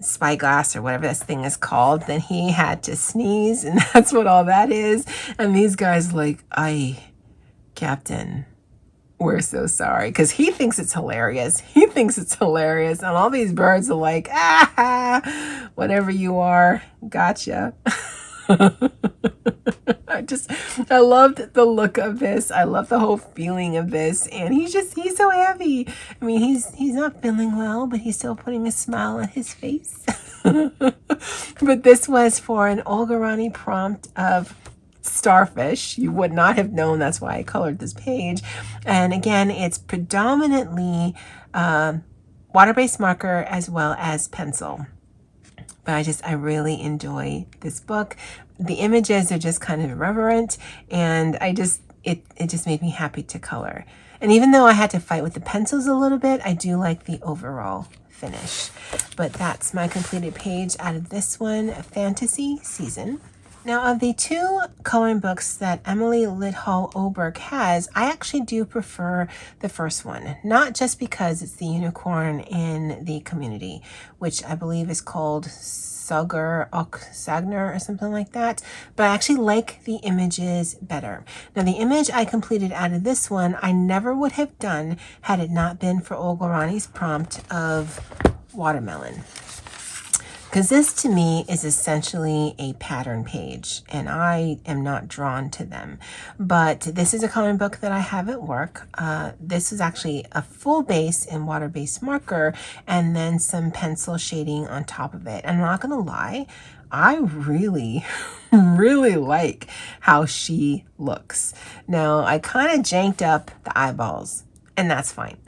Speaker 1: spyglass or whatever this thing is called, then he had to sneeze, and that's what all that is. And these guys like, "Aye, Captain, we're so sorry," because he thinks it's hilarious. He thinks it's hilarious. And all these birds are like, "Ah, whatever you are, gotcha." I loved the look of this. I love the whole feeling of this. And he's so happy. I mean, he's not feeling well, but he's still putting a smile on his face. But this was for an Olga Rani prompt of starfish. You would not have known, that's why I colored this page. And again, it's predominantly water-based marker as well as pencil. But I really enjoy this book. The images are just kind of irreverent, and it just made me happy to color. And even though I had to fight with the pencils a little bit, I do like the overall finish. But that's my completed page out of this one, Fantasy Season. Now, of the two coloring books that Emily Lidhall-Oberg has, I actually do prefer the first one. Not just because it's the unicorn in the community, which I believe is called Sagar Ok Sagner or something like that, but I actually like the images better. Now, the image I completed out of this one, I never would have done had it not been for Olga Rani's prompt of watermelon. Because this to me is essentially a pattern page, and I am not drawn to them. But this is a coloring book that I have at work. This is actually a full base in water-based marker and then some pencil shading on top of it. And I'm not gonna lie, I really, really like how she looks. Now, I kind of janked up the eyeballs, and that's fine.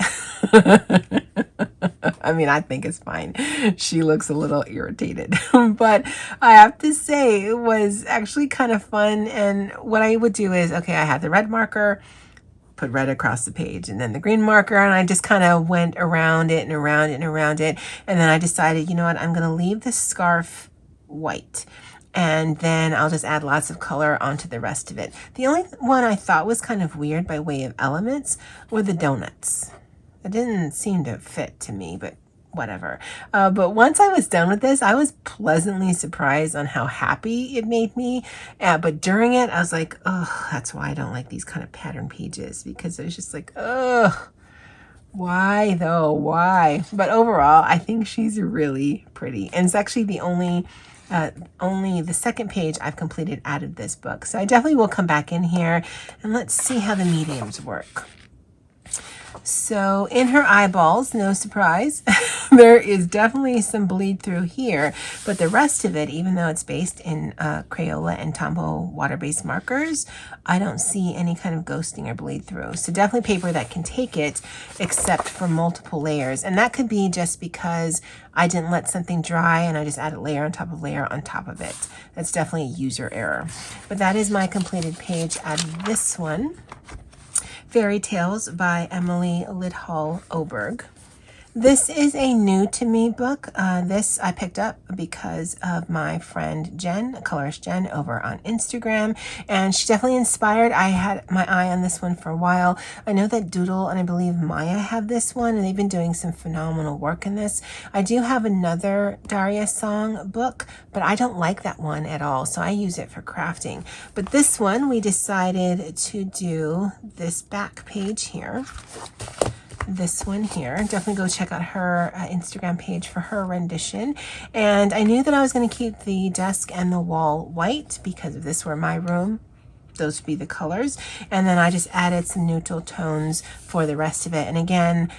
Speaker 1: I mean, I think it's fine. She looks a little irritated, but I have to say it was actually kind of fun. And what I would do is, okay, I had the red marker, put red across the page, and then the green marker, and I just kind of went around it and around it and around it. And then I decided, you know what, I'm going to leave the scarf white, and then I'll just add lots of color onto the rest of it. The only one I thought was kind of weird by way of elements were the donuts. It didn't seem to fit to me, but whatever. But once I was done with this, I was pleasantly surprised on how happy it made me. But during it, I was like, oh, that's why I don't like these kind of pattern pages, because it's just like, ugh, why though? Why? But overall, I think she's really pretty. And it's actually the only the second page I've completed out of this book. So I definitely will come back in here and let's see how the mediums work. So in her eyeballs, no surprise, there is definitely some bleed through here, but the rest of it, even though it's based in Crayola and Tombow water-based markers, I don't see any kind of ghosting or bleed through. So definitely paper that can take it, except for multiple layers. And that could be just because I didn't let something dry and I just added layer on top of layer on top of it. That's definitely a user error. But that is my completed page out of this one. Fairy Tales by Emily Lidhall Oberg. This is a new to me book. This I picked up because of my friend Jen, colorist Jen, over on Instagram, and she definitely inspired. I had my eye on this one for a while. I know that Doodle and I believe Maya have this one, and they've been doing some phenomenal work in this. I do have another Daria Song book, but I don't like that one at all, so I use it for crafting. But this one, we decided to do this back page here. This one here. Definitely go check out her Instagram page for her rendition. And I knew that I was going to keep the desk and the wall white because if this were my room, those would be the colors. And then I just added some neutral tones for the rest of it. And again,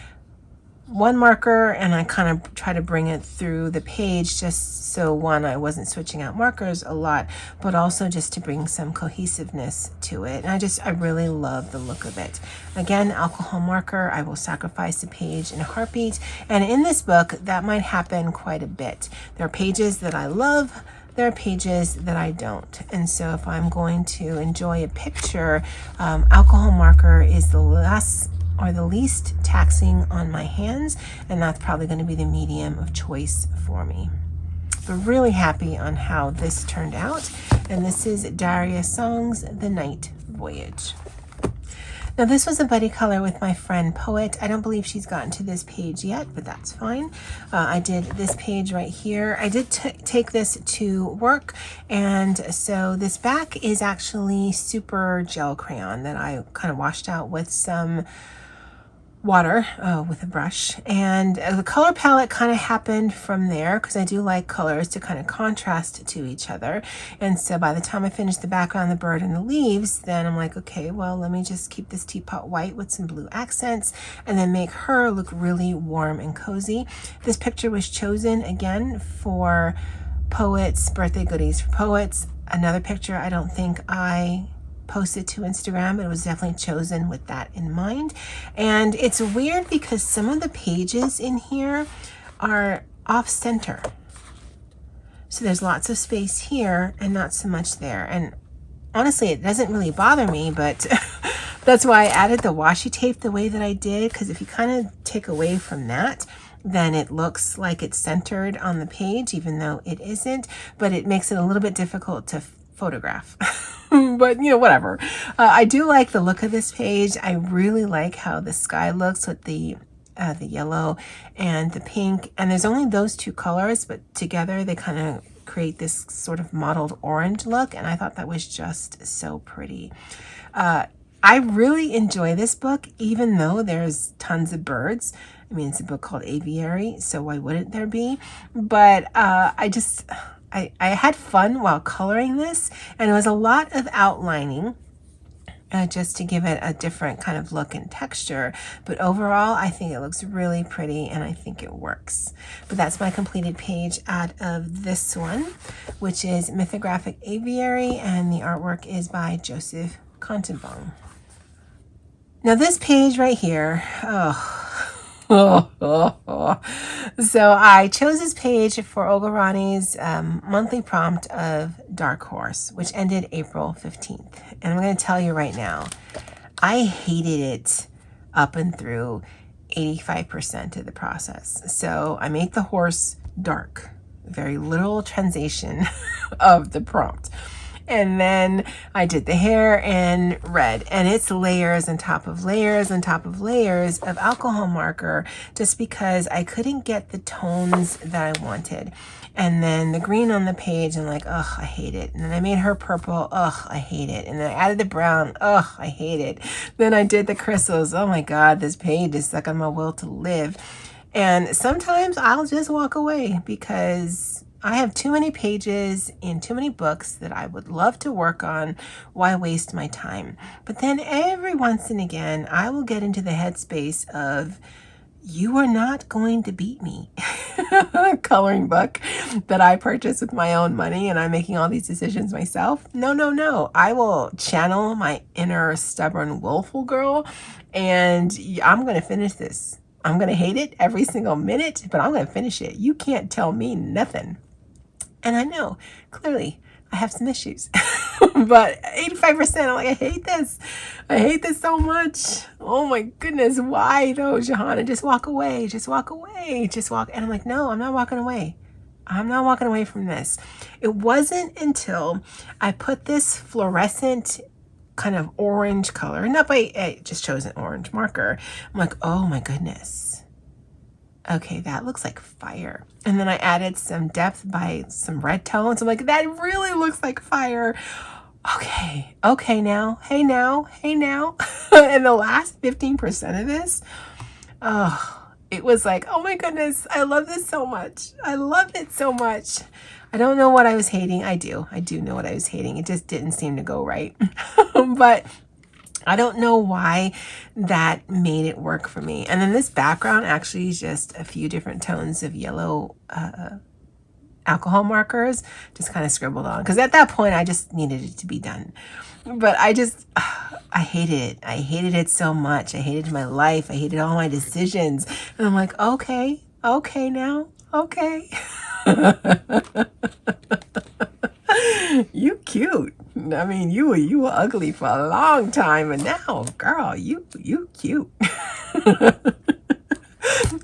Speaker 1: one marker, and I kind of try to bring it through the page just so one, I wasn't switching out markers a lot, but also just to bring some cohesiveness to it. And I really love the look of it. Again, alcohol marker, I will sacrifice a page in a heartbeat. And in this book, that might happen quite a bit. There are pages that I love, there are pages that I don't. And so if I'm going to enjoy a picture, alcohol marker is the least taxing on my hands, and that's probably going to be the medium of choice for me. But really happy on how this turned out. And this is Daria Song's The Night Voyage. Now this was a buddy color with my friend Poet. I don't believe she's gotten to this page yet, but that's fine. I did this page right here. I did take this to work, and so this back is actually super gel crayon that I kind of washed out with some water with a brush, and the color palette kind of happened from there because I do like colors to kind of contrast to each other. And so by the time I finished the background, the bird and the leaves, then I'm like, okay, well, let me just keep this teapot white with some blue accents and then make her look really warm and cozy. This picture was chosen again for Poets, birthday goodies for Poets. Another picture I don't think I posted to Instagram. It was definitely chosen with that in mind. And it's weird because some of the pages in here are off center. So there's lots of space here and not so much there. And honestly, it doesn't really bother me, but that's why I added the washi tape the way that I did, because if you kind of take away from that, then it looks like it's centered on the page, even though it isn't, but it makes it a little bit difficult to photograph. But you know, whatever. I do like the look of this page. I really like how the sky looks with the yellow and the pink, and there's only those two colors, but together they kind of create this sort of mottled orange look, and I thought that was just so pretty. I really enjoy this book, even though there's tons of birds. I mean, it's a book called Aviary, so why wouldn't there be? But I had fun while coloring this, and it was a lot of outlining just to give it a different kind of look and texture. But overall, I think it looks really pretty, and I think it works. But that's my completed page out of this one, which is Mythographic Aviary, and the artwork is by Joseph Contenbaum. Now this page right here, So I chose this page for Olga Rani's monthly prompt of Dark Horse, which ended April 15th. And I'm going to tell you right now, I hated it up and through 85% of the process. So I make the horse dark, very literal translation of the prompt. And then I did the hair in red, and it's layers on top of layers on top of layers of alcohol marker, just because I couldn't get the tones that I wanted. And then the green on the page, I'm like, ugh, I hate it. And then I made her purple, ugh, I hate it. And then I added the brown, ugh, I hate it. Then I did the crystals, oh my God, this page is stuck on my will to live. And sometimes I'll just walk away because I have too many pages in too many books that I would love to work on. Why waste my time? But then every once and again, I will get into the headspace of, you are not going to beat me. Coloring book that I purchased with my own money, and I'm making all these decisions myself. No, no, no. I will channel my inner stubborn, willful girl, and I'm going to finish this. I'm going to hate it every single minute, but I'm going to finish it. You can't tell me nothing. And I know, clearly, I have some issues. But 85%, I'm like, I hate this. I hate this so much. Oh my goodness. Why though, Johanna? Just walk away. Just walk away. Just walk. And I'm like, no, I'm not walking away. I'm not walking away from this. It wasn't until I put this fluorescent kind of orange color, not by, I just chose an orange marker. I'm like, oh my goodness. Okay, that looks like fire. And then I added some depth by some red tones. I'm like, that really looks like fire. Okay now, hey now. And the last 15% of this, oh, it was like, oh my goodness, I love this so much. I love it so much. I don't know what I was hating. I do know what I was hating. It just didn't seem to go right. But I don't know why that made it work for me. And then this background actually is just a few different tones of yellow alcohol markers, just kind of scribbled on. Because at that point, I just needed it to be done. But I hated it. I hated it so much. I hated my life. I hated all my decisions. And I'm like, okay now. Okay. You cute. I mean, you were ugly for a long time, and now, girl, you cute.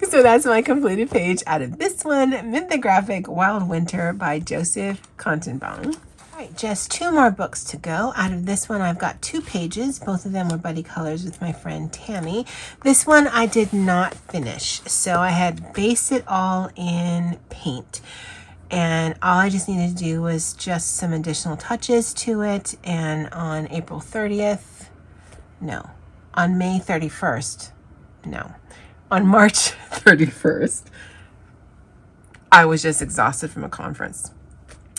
Speaker 1: So that's my completed page out of this one, Mythographic Wild Winter by Joseph Kontenbaum. All right, just 2 more books to go. Out of this one, I've got 2 pages. Both of them were buddy colors with my friend Tammy. This one I did not finish, so I had based it all in paint. And all I just needed to do was just some additional touches to it. And on May 31st, on March 31st, I was just exhausted from a conference.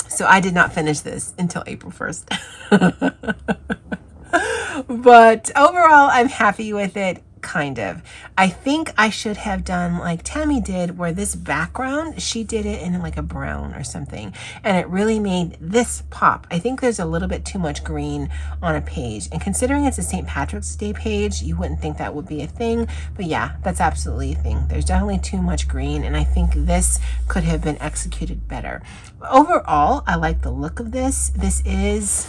Speaker 1: So I did not finish this until April 1st. But overall, I'm happy with it. Kind of. I think I should have done like Tammy did, where this background, she did it in like a brown or something, and it really made this pop. I think there's a little bit too much green on a page, and considering it's a St. Patrick's Day page, you wouldn't think that would be a thing, but yeah, that's absolutely a thing. There's definitely too much green, and I think this could have been executed better. Overall, I like the look of this. This is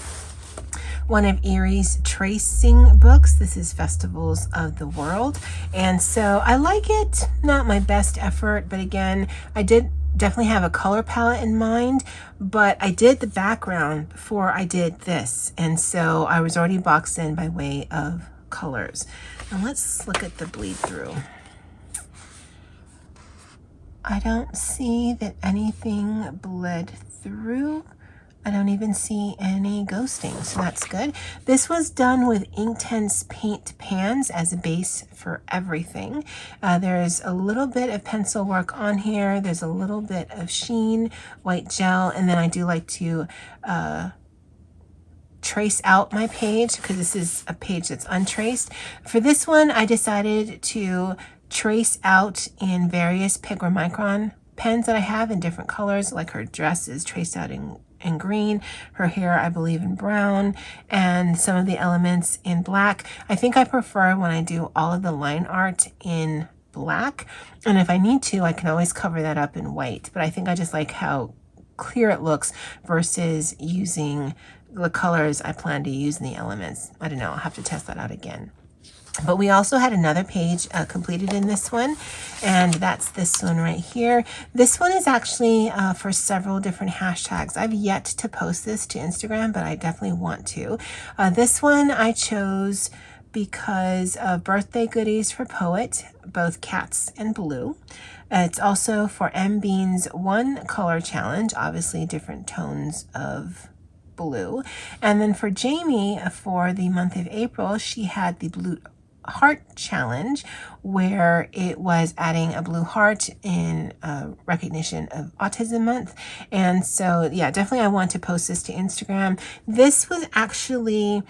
Speaker 1: one of Erie's tracing books. This is Festivals of the World. And so I like it. Not my best effort, but again, I did definitely have a color palette in mind, but I did the background before I did this. And so I was already boxed in by way of colors. Now let's look at the bleed through. I don't see that anything bled through. I don't even see any ghosting, so that's good. This was done with Inktense paint pans as a base for everything. There's a little bit of pencil work on here. There's a little bit of sheen, white gel, and then I do like to trace out my page because this is a page that's untraced. For this one, I decided to trace out in various Pigmicron pens that I have in different colors, like her dress is traced out in green, her hair I believe in brown, and some of the elements in black. I think I prefer when I do all of the line art in black, and if I need to, I can always cover that up in white, but I think I just like how clear it looks versus using the colors I plan to use in the elements. I don't know, I'll have to test that out again. But we also had another page completed in this one, and that's this one right here. This one is actually for several different hashtags. I've yet to post this to Instagram, but I definitely want to. This one I chose because of birthday goodies for Poet, both cats and blue. It's also for M Bean's one color challenge, obviously different tones of blue. And then for Jamie, for the month of April, she had the blue heart challenge, where it was adding a blue heart in recognition of Autism Month. And so, yeah, definitely I want to post this to Instagram. This was actually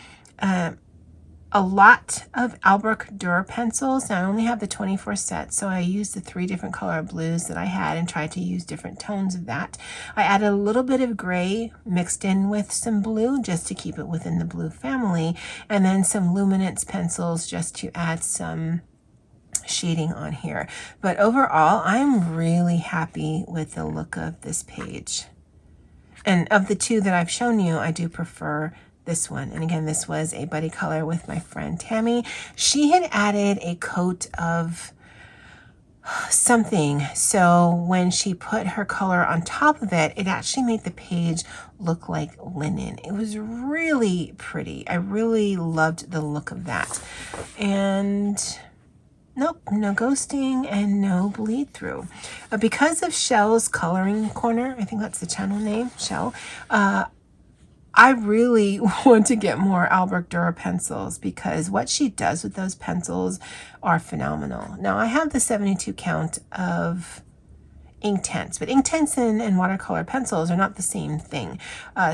Speaker 1: a lot of Albrecht Dürer pencils. Now I only have the 24 set, so I used the 3 different color blues that I had and tried to use different tones of that. I added a little bit of gray mixed in with some blue just to keep it within the blue family, and then some luminance pencils just to add some shading on here. But overall, I'm really happy with the look of this page. And of the 2 that I've shown you, I do prefer this one. And again, this was a buddy color with my friend Tammy. She had added a coat of something, so when she put her color on top of it, it actually made the page look like linen. It was really pretty. I really loved the look of that. And nope, no ghosting and no bleed through. Because of Shell's Coloring Corner, I think that's the channel name, Shell, I really want to get more Albrecht Dürer pencils, because what she does with those pencils are phenomenal. Now I have the 72 count of Inktense, but Inktense and watercolor pencils are not the same thing.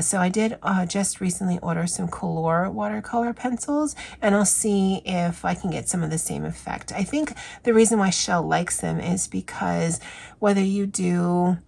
Speaker 1: So I did just recently order some Color watercolor pencils, and I'll see if I can get some of the same effect. I think the reason why Shell likes them is because whether you do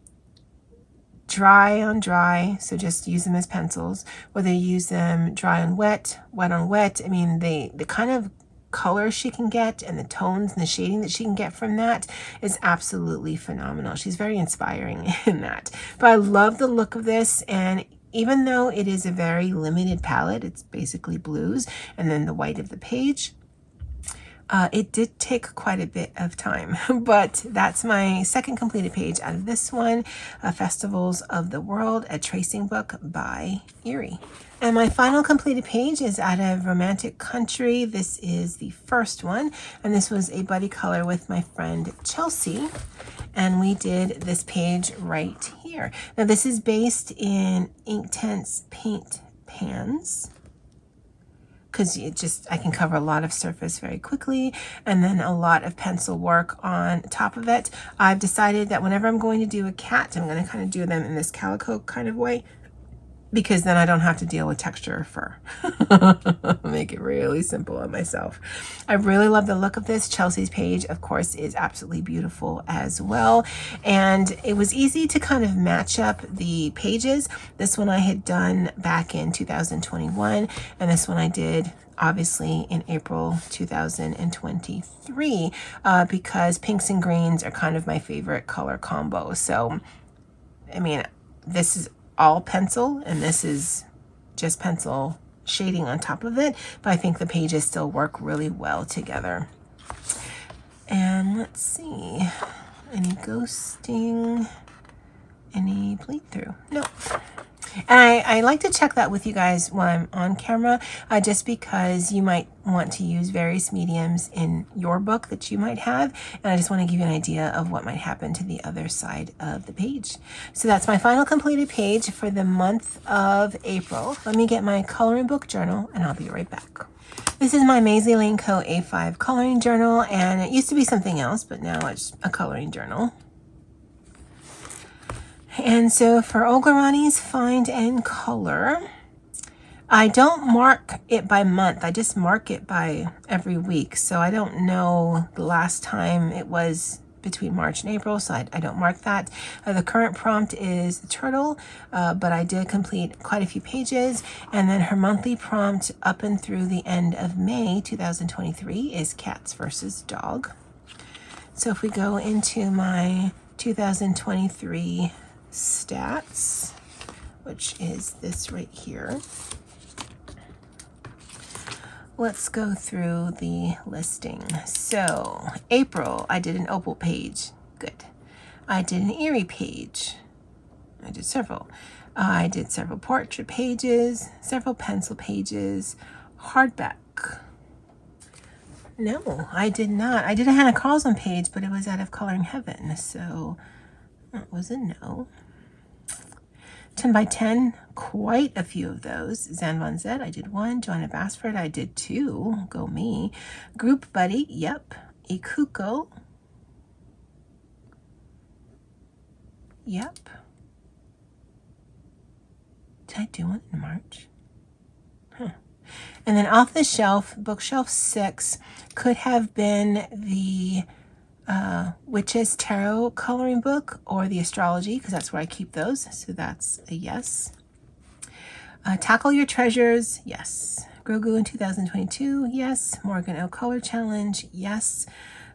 Speaker 1: dry on dry, so just use them as pencils, whether you use them dry on wet on wet, I mean, the kind of color she can get and the tones and the shading that she can get from that is absolutely phenomenal. She's very inspiring in that. But I love the look of this, and even though it is a very limited palette, it's basically blues and then the white of the page, it did take quite a bit of time, but that's my second completed page out of this one, Festivals of the World, a tracing book by Erie. And my final completed page is out of Romantic Country. This is the first one, and this was a buddy color with my friend Chelsea, and we did this page right here. Now this is based in Inktense paint pans, because I can cover a lot of surface very quickly, and then a lot of pencil work on top of it. I've decided that whenever I'm going to do a cat, I'm going to kind of do them in this calico kind of way, because then I don't have to deal with texture or fur. Make it really simple on myself. I really love the look of this. Chelsea's page, of course, is absolutely beautiful as well. And it was easy to kind of match up the pages. This one I had done back in 2021, and this one I did obviously in April 2023, because pinks and greens are kind of my favorite color combo. So, I mean, this is all pencil and this is just pencil shading on top of it, but I think the pages still work really well together. And let's see, any ghosting, any bleed through? No. And I like to check that with you guys while I'm on camera, just because you might want to use various mediums in your book that you might have, and I just want to give you an idea of what might happen to the other side of the page. So that's my final completed page for the month of April. Let me get my coloring book journal and I'll be right back. This is my Maisie Lane Co. A5 coloring journal, and it used to be something else, but now it's a coloring journal. And so for Olgarani's Find and Color, I don't mark it by month. I just mark it by every week. So I don't know the last time it was between March and April, so I don't mark that. The current prompt is turtle, but I did complete quite a few pages. And then her monthly prompt up and through the end of May 2023 is cats versus dog. So if we go into my 2023 stats, which is this right here. let's go through the listing. So April, I did an opal page. Good. I did an eerie page. I did several. I did several portrait pages, several pencil pages, hardback. No, I did not. I did a Hannah Carlson page, but it was out of Coloring Heaven, so that was a no. 10 by 10, quite a few of those. Zan Von Zed, I did one. Joanna Basford, I did two. Go me. Group Buddy, yep. Ikuko, yep. Did I do one in March? Huh. And then off the shelf, bookshelf 6 could have been the Witches Tarot coloring book or the astrology, because that's where I keep those. So that's a yes. Tackle Your Treasures, yes. Grogu in 2022, yes. Morgan O Color Challenge, yes.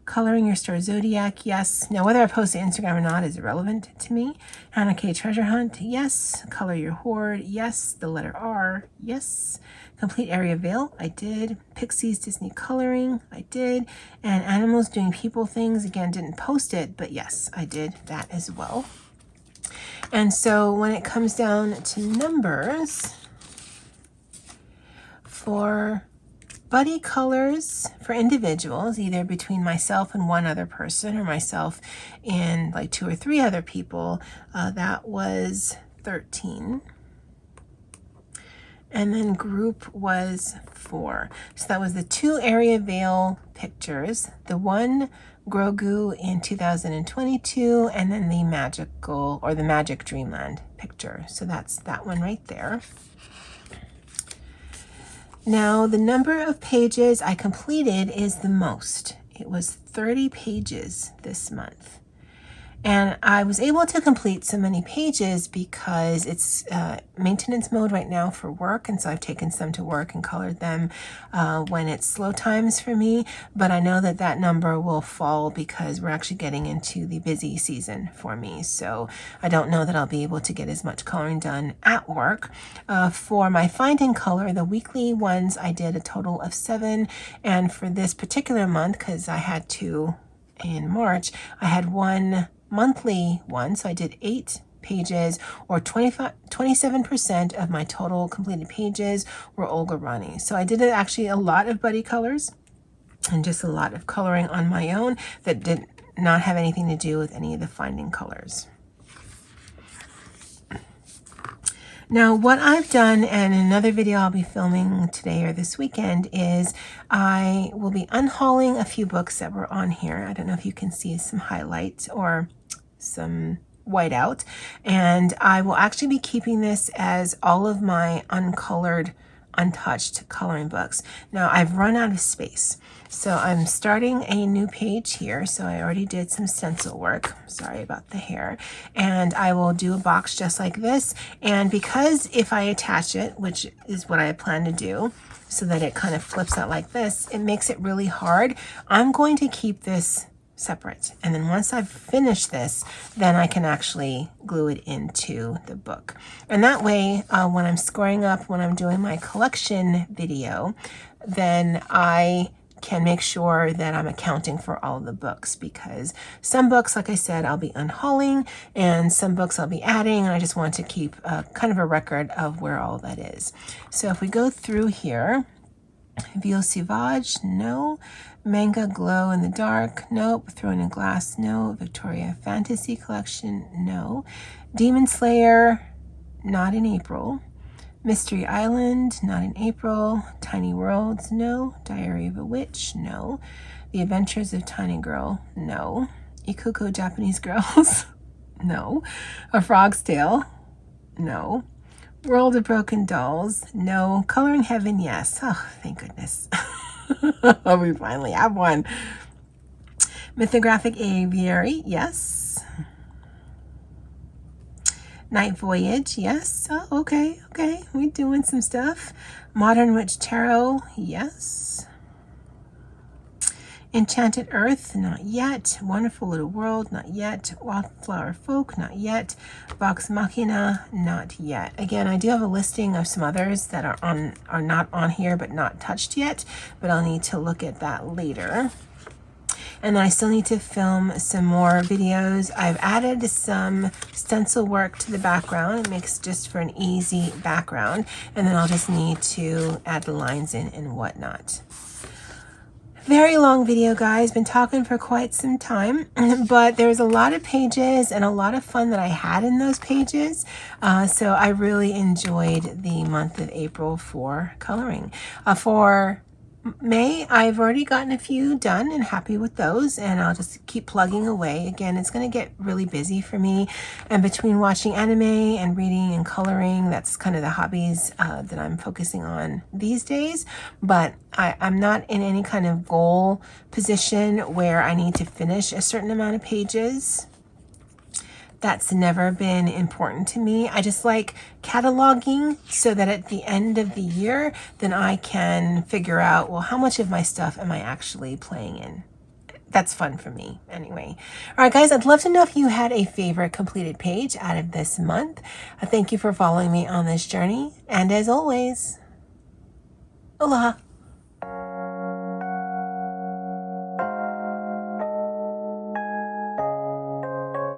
Speaker 1: Coloring Your Star Zodiac, yes. Now, whether I post to Instagram or not is irrelevant to me. Hannah Kae Treasure Hunt, yes. Color Your Hoard, yes. The letter R, yes. Complete Area Veil, I did. Pixies Disney Coloring, I did. And Animals Doing People Things, again, didn't post it, but yes, I did that as well. And so when it comes down to numbers, for buddy colors for individuals, either between myself and one other person or myself and like 2 or 3 other people, that was 13. And then group was 4. So that was the 2 Area Veil pictures, the 1 Grogu in 2022, and then the magical or the Magic Dreamland picture. So that's that one right there. Now, the number of pages I completed is the most. It was 30 pages this month. And I was able to complete so many pages because it's maintenance mode right now for work. And so I've taken some to work and colored them when it's slow times for me. But I know that that number will fall because we're actually getting into the busy season for me. So I don't know that I'll be able to get as much coloring done at work. For my Finding Color, the weekly ones, I did a total of 7. And for this particular month, because I had 2 in March, I had 1 monthly one, so I did 8 pages, or 27% of my total completed pages were Olga Rani. So I did actually a lot of buddy colors and just a lot of coloring on my own that did not have anything to do with any of the Finding Colors. Now, what I've done, and another video I'll be filming today or this weekend, is I will be unhauling a few books that were on here. I don't know if you can see some highlights or some whiteout, and I will actually be keeping this as all of my uncolored, untouched coloring books. Now, I've run out of space, so I'm starting a new page here. So I already did some stencil work. Sorry about the hair. And I will do a box just like this. And because if I attach it, which is what I plan to do, so that it kind of flips out like this, it makes it really hard. I'm going to keep this separate. And then once I've finished this, then I can actually glue it into the book. And that way, when I'm scoring up, when I'm doing my collection video, then I can make sure that I'm accounting for all of the books, because some books, like I said, I'll be unhauling, and some books I'll be adding, and I just want to keep kind of a record of where all that is. So if we go through here, Ville Sauvage, no. Manga Glow in the Dark, nope. Thrown in Glass, no. Victoria Fantasy Collection, no. Demon Slayer, not in April. Mystery Island, not in April. Tiny Worlds, no. Diary of a Witch, no. The Adventures of Tiny Girl, no. Ikuko Japanese Girls, no. A Frog's Tale, no. World of Broken Dolls, no. Coloring Heaven, yes. Oh, thank goodness. We finally have one. Mythographic Aviary, yes. Night Voyage, yes. Oh, okay. We're doing some stuff. Modern Witch Tarot, yes. Enchanted Earth, not yet. Wonderful Little World, not yet. Wildflower Folk, not yet. Vox Machina, not yet. Again, I do have a listing of some others that are not on here but not touched yet, but I'll need to look at that later. And then I still need to film some more videos. I've added some stencil work to the background. It makes just for an easy background. And then I'll just need to add the lines in and whatnot. Very long video, guys. Been talking for quite some time, but there's a lot of pages and a lot of fun that I had in those pages. So I really enjoyed the month of April for coloring. For May, I've already gotten a few done and happy with those, and I'll just keep plugging away. Again, it's going to get really busy for me, and between watching anime and reading and coloring, that's kind of the hobbies that I'm focusing on these days. But I'm not in any kind of goal position where I need to finish a certain amount of pages. That's never been important to me. I just like cataloging so that at the end of the year, then I can figure out, well, how much of my stuff am I actually playing in? That's fun for me anyway. All right, guys, I'd love to know if you had a favorite completed page out of this month. Thank you for following me on this journey. And as always, aloha.